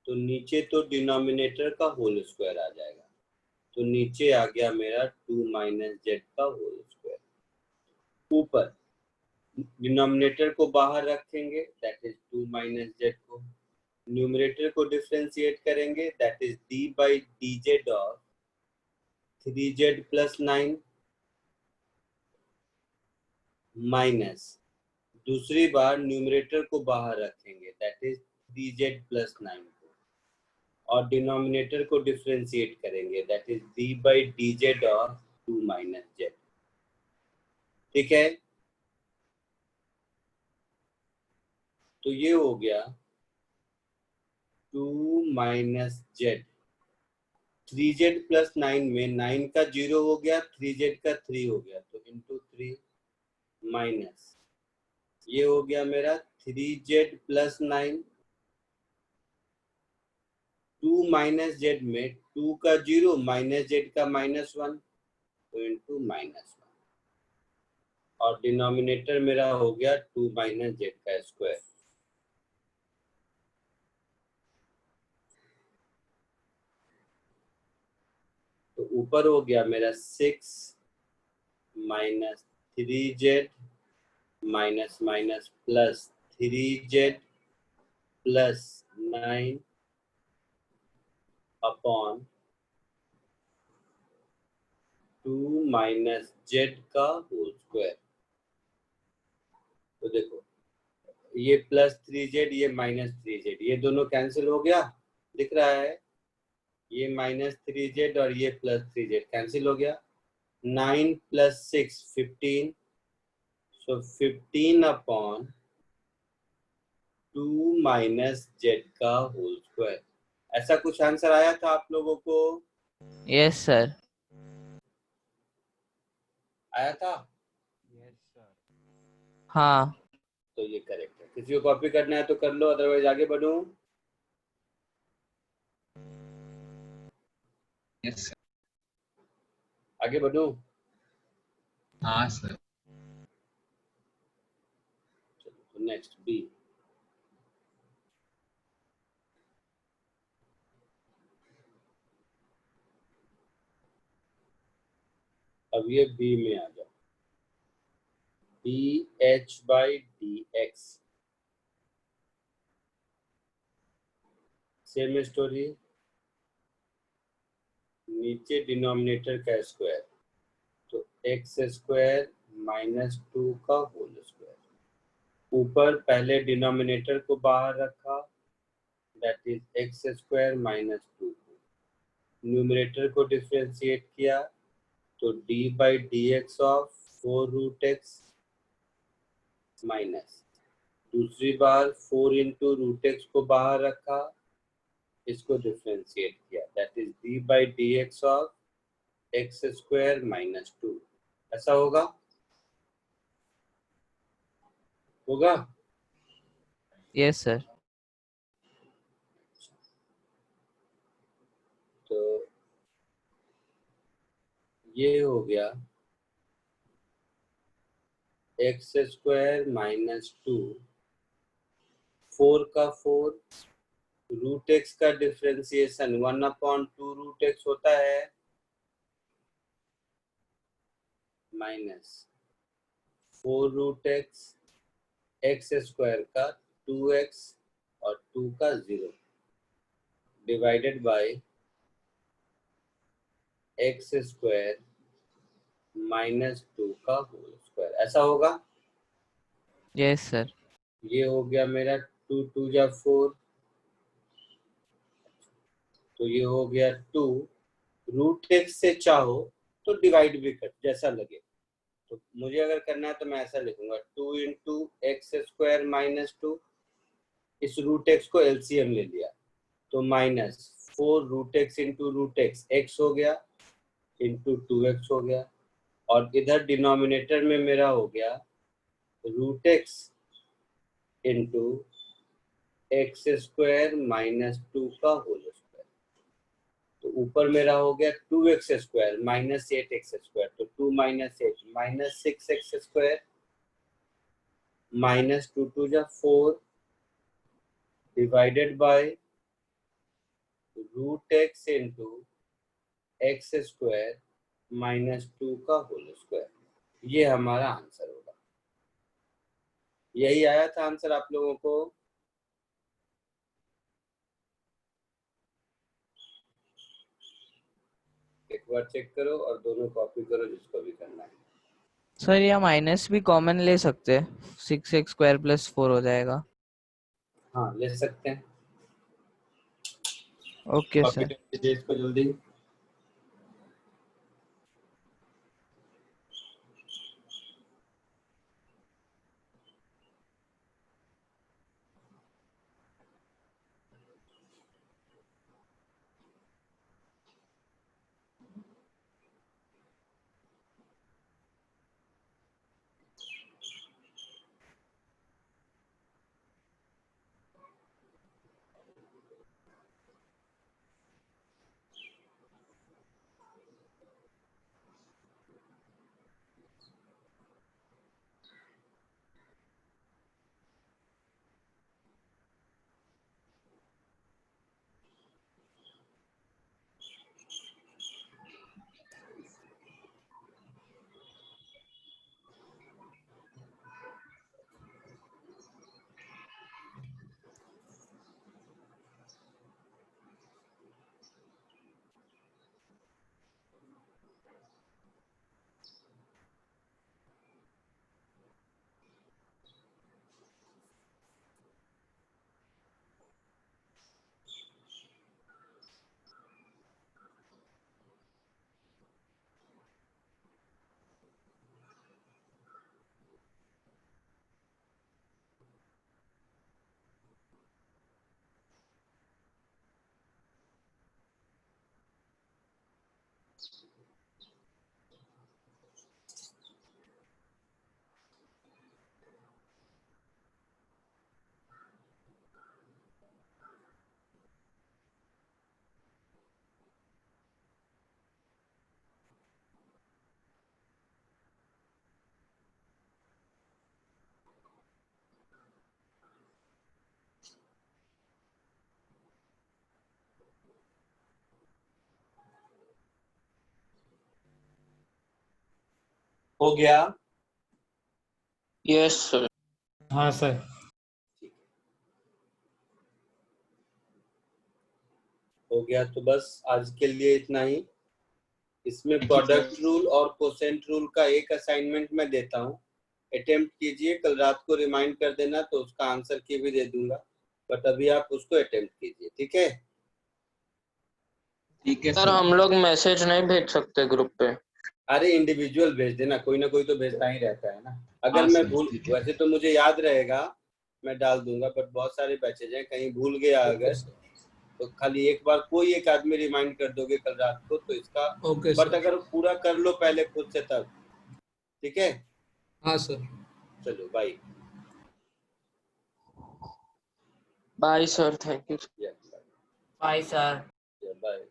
तो नीचे तो डिनोमिनेटर का होल स्क्वायर आ जाएगा, तो नीचे आ गया मेरा 2 - z का होल स्क्वायर। ऊपर डिनोमिनेटर को बाहर रखेंगे, दैट इज 2 - z को। न्यूमरेटर को डिफरेंशिएट करेंगे, that is d/dz of 3z + 9 minus दूसरी बार न्यूमरेटर को बाहर रखेंगे, दैट इज 3z + 9 को, और डिनोमिनेटर को डिफरेंशिएट करेंगे, that is d/dz of 2 - z। ठीक है, तो ये हो गया 2 - z। 3z + 9 में 9 का 0 हो गया, 3z का 3 हो गया, तो इंटू 3 माइनस ये हो गया मेरा 3z + 9। 2 - z में 2 का 0 - z का -1, तो इंटू -1, और डिनोमिनेटर मेरा हो गया 2 - z का स्क्वायर। तो ऊपर हो गया मेरा 6 - 3z minus minus plus 3z + 9 upon 2 - z का होल स्क्वायर। तो देखो ये +3z, ये -3z, ये दोनों कैंसिल हो गया, दिख रहा है, ये -3z और ये +3z कैंसिल हो गया। 9 + 6 15, सो 15 अपॉन 2 - z का होल स्क्वायर। ऐसा कुछ आंसर आया था आप लोगों को? Yes sir. आया था? हाँ। तो ये करेक्ट है। किसी को कॉपी करना है तो कर लो, अदरवाइज आगे बढ़ूं? Yes sir. आगे बढ़ूं? हाँ सर। तो नेक्स्ट बी। अब ये बी में आ जाओ। dh/dx, सेम स्टोरी, नीचे डिनोमिनेटर का स्क्वायर, तो एक्स स्क्वायर माइनस 2 का होल स्क्वायर। ऊपर पहले डिनोमिनेटर को बाहर रखा, that is X square minus 2। Numerator को डिफरेंशिएट किया, तो d by D X of 4 root X minus, दूसरी बार 4 इंटू रूट एक्स को बाहर रखा, इसको डिफरेंशिएट किया, that is d by D X of X square minus 2। ऐसा होगा? होगा? Yes sir. तो ये हो गया एक्स स्क्वायर माइनस 2, 4 का 4, रूट एक्स का डिफरेंशिएशन 1/2 रूट एक्स होता है, minus 4 root X, X square का 2x और 2 का 0, divided by X square minus 2 का होल स्क्वायर। ऐसा होगा? Yes sir. ये हो गया मेरा 2 2 जा 4, तो ये हो गया 2। रूट एक्स से चाहो तो डिवाइड भी कर, जैसा लगे। तो मुझे अगर करना है तो मैं ऐसा लिखूंगा 2 इंटू एक्स स्क्वायर माइनस 2, इस रूट एक्स को एलसीएम ले लिया, तो minus 4 root X into root X, X हो गया, इंटू 2x हो गया, और इधर डिनोमिनेटर में मेरा हो गया root X into X square minus 2 का होल स्क्वायर। तो ऊपर मेरा हो गया 2x square minus 8x square, तो 2 minus 8 minus 6x square, minus 2 2 जा 4, divided by root X into X square minus 2 का होल स्क्वायर। ये हमारा आंसर होगा। यही आया था आंसर आप लोगों को? एक बार चेक करो और दोनों कॉपी करो जिसको भी करना है। सर या माइनस भी कॉमन ले सकते हैं, 6x स्क्वायर प्लस 4 हो जाएगा। हाँ, ले सकते हैं। Okay copy sir. कर दीजिए इसको जल्दी। हो गया? Yes sir. हाँ सर। हो गया तो बस आज के लिए इतना ही। इसमें प्रोडक्ट रूल और कोसेंट रूल का एक असाइनमेंट मैं देता हूँ, अटेम्प्ट कीजिए, कल रात को रिमाइंड कर देना तो उसका आंसर की भी दे दूंगा, बट अभी आप उसको अटेम्प्ट कीजिए, ठीक है? ठीक है सर सर। हम लोग मैसेज नहीं भेज सकते ग्रुप पे? अरे इंडिविजुअल भेज देना, कोई ना कोई तो भेजता ही रहता है ना। अगर हाँ मैं सर, भूल, ठीक है। वैसे तो मुझे याद रहेगा, मैं डाल दूंगा, बट बहुत सारे बैचेज हैं, कहीं भूल गया अगर तो खाली एक बार कोई एक आदमी रिमाइंड कर दोगे कल रात को तो इसका, बट अगर पूरा कर लो पहले खुद से तब, ठीक है? हाँ सर। चलो bye. Bye sir, thank you. Bye sir. Bye.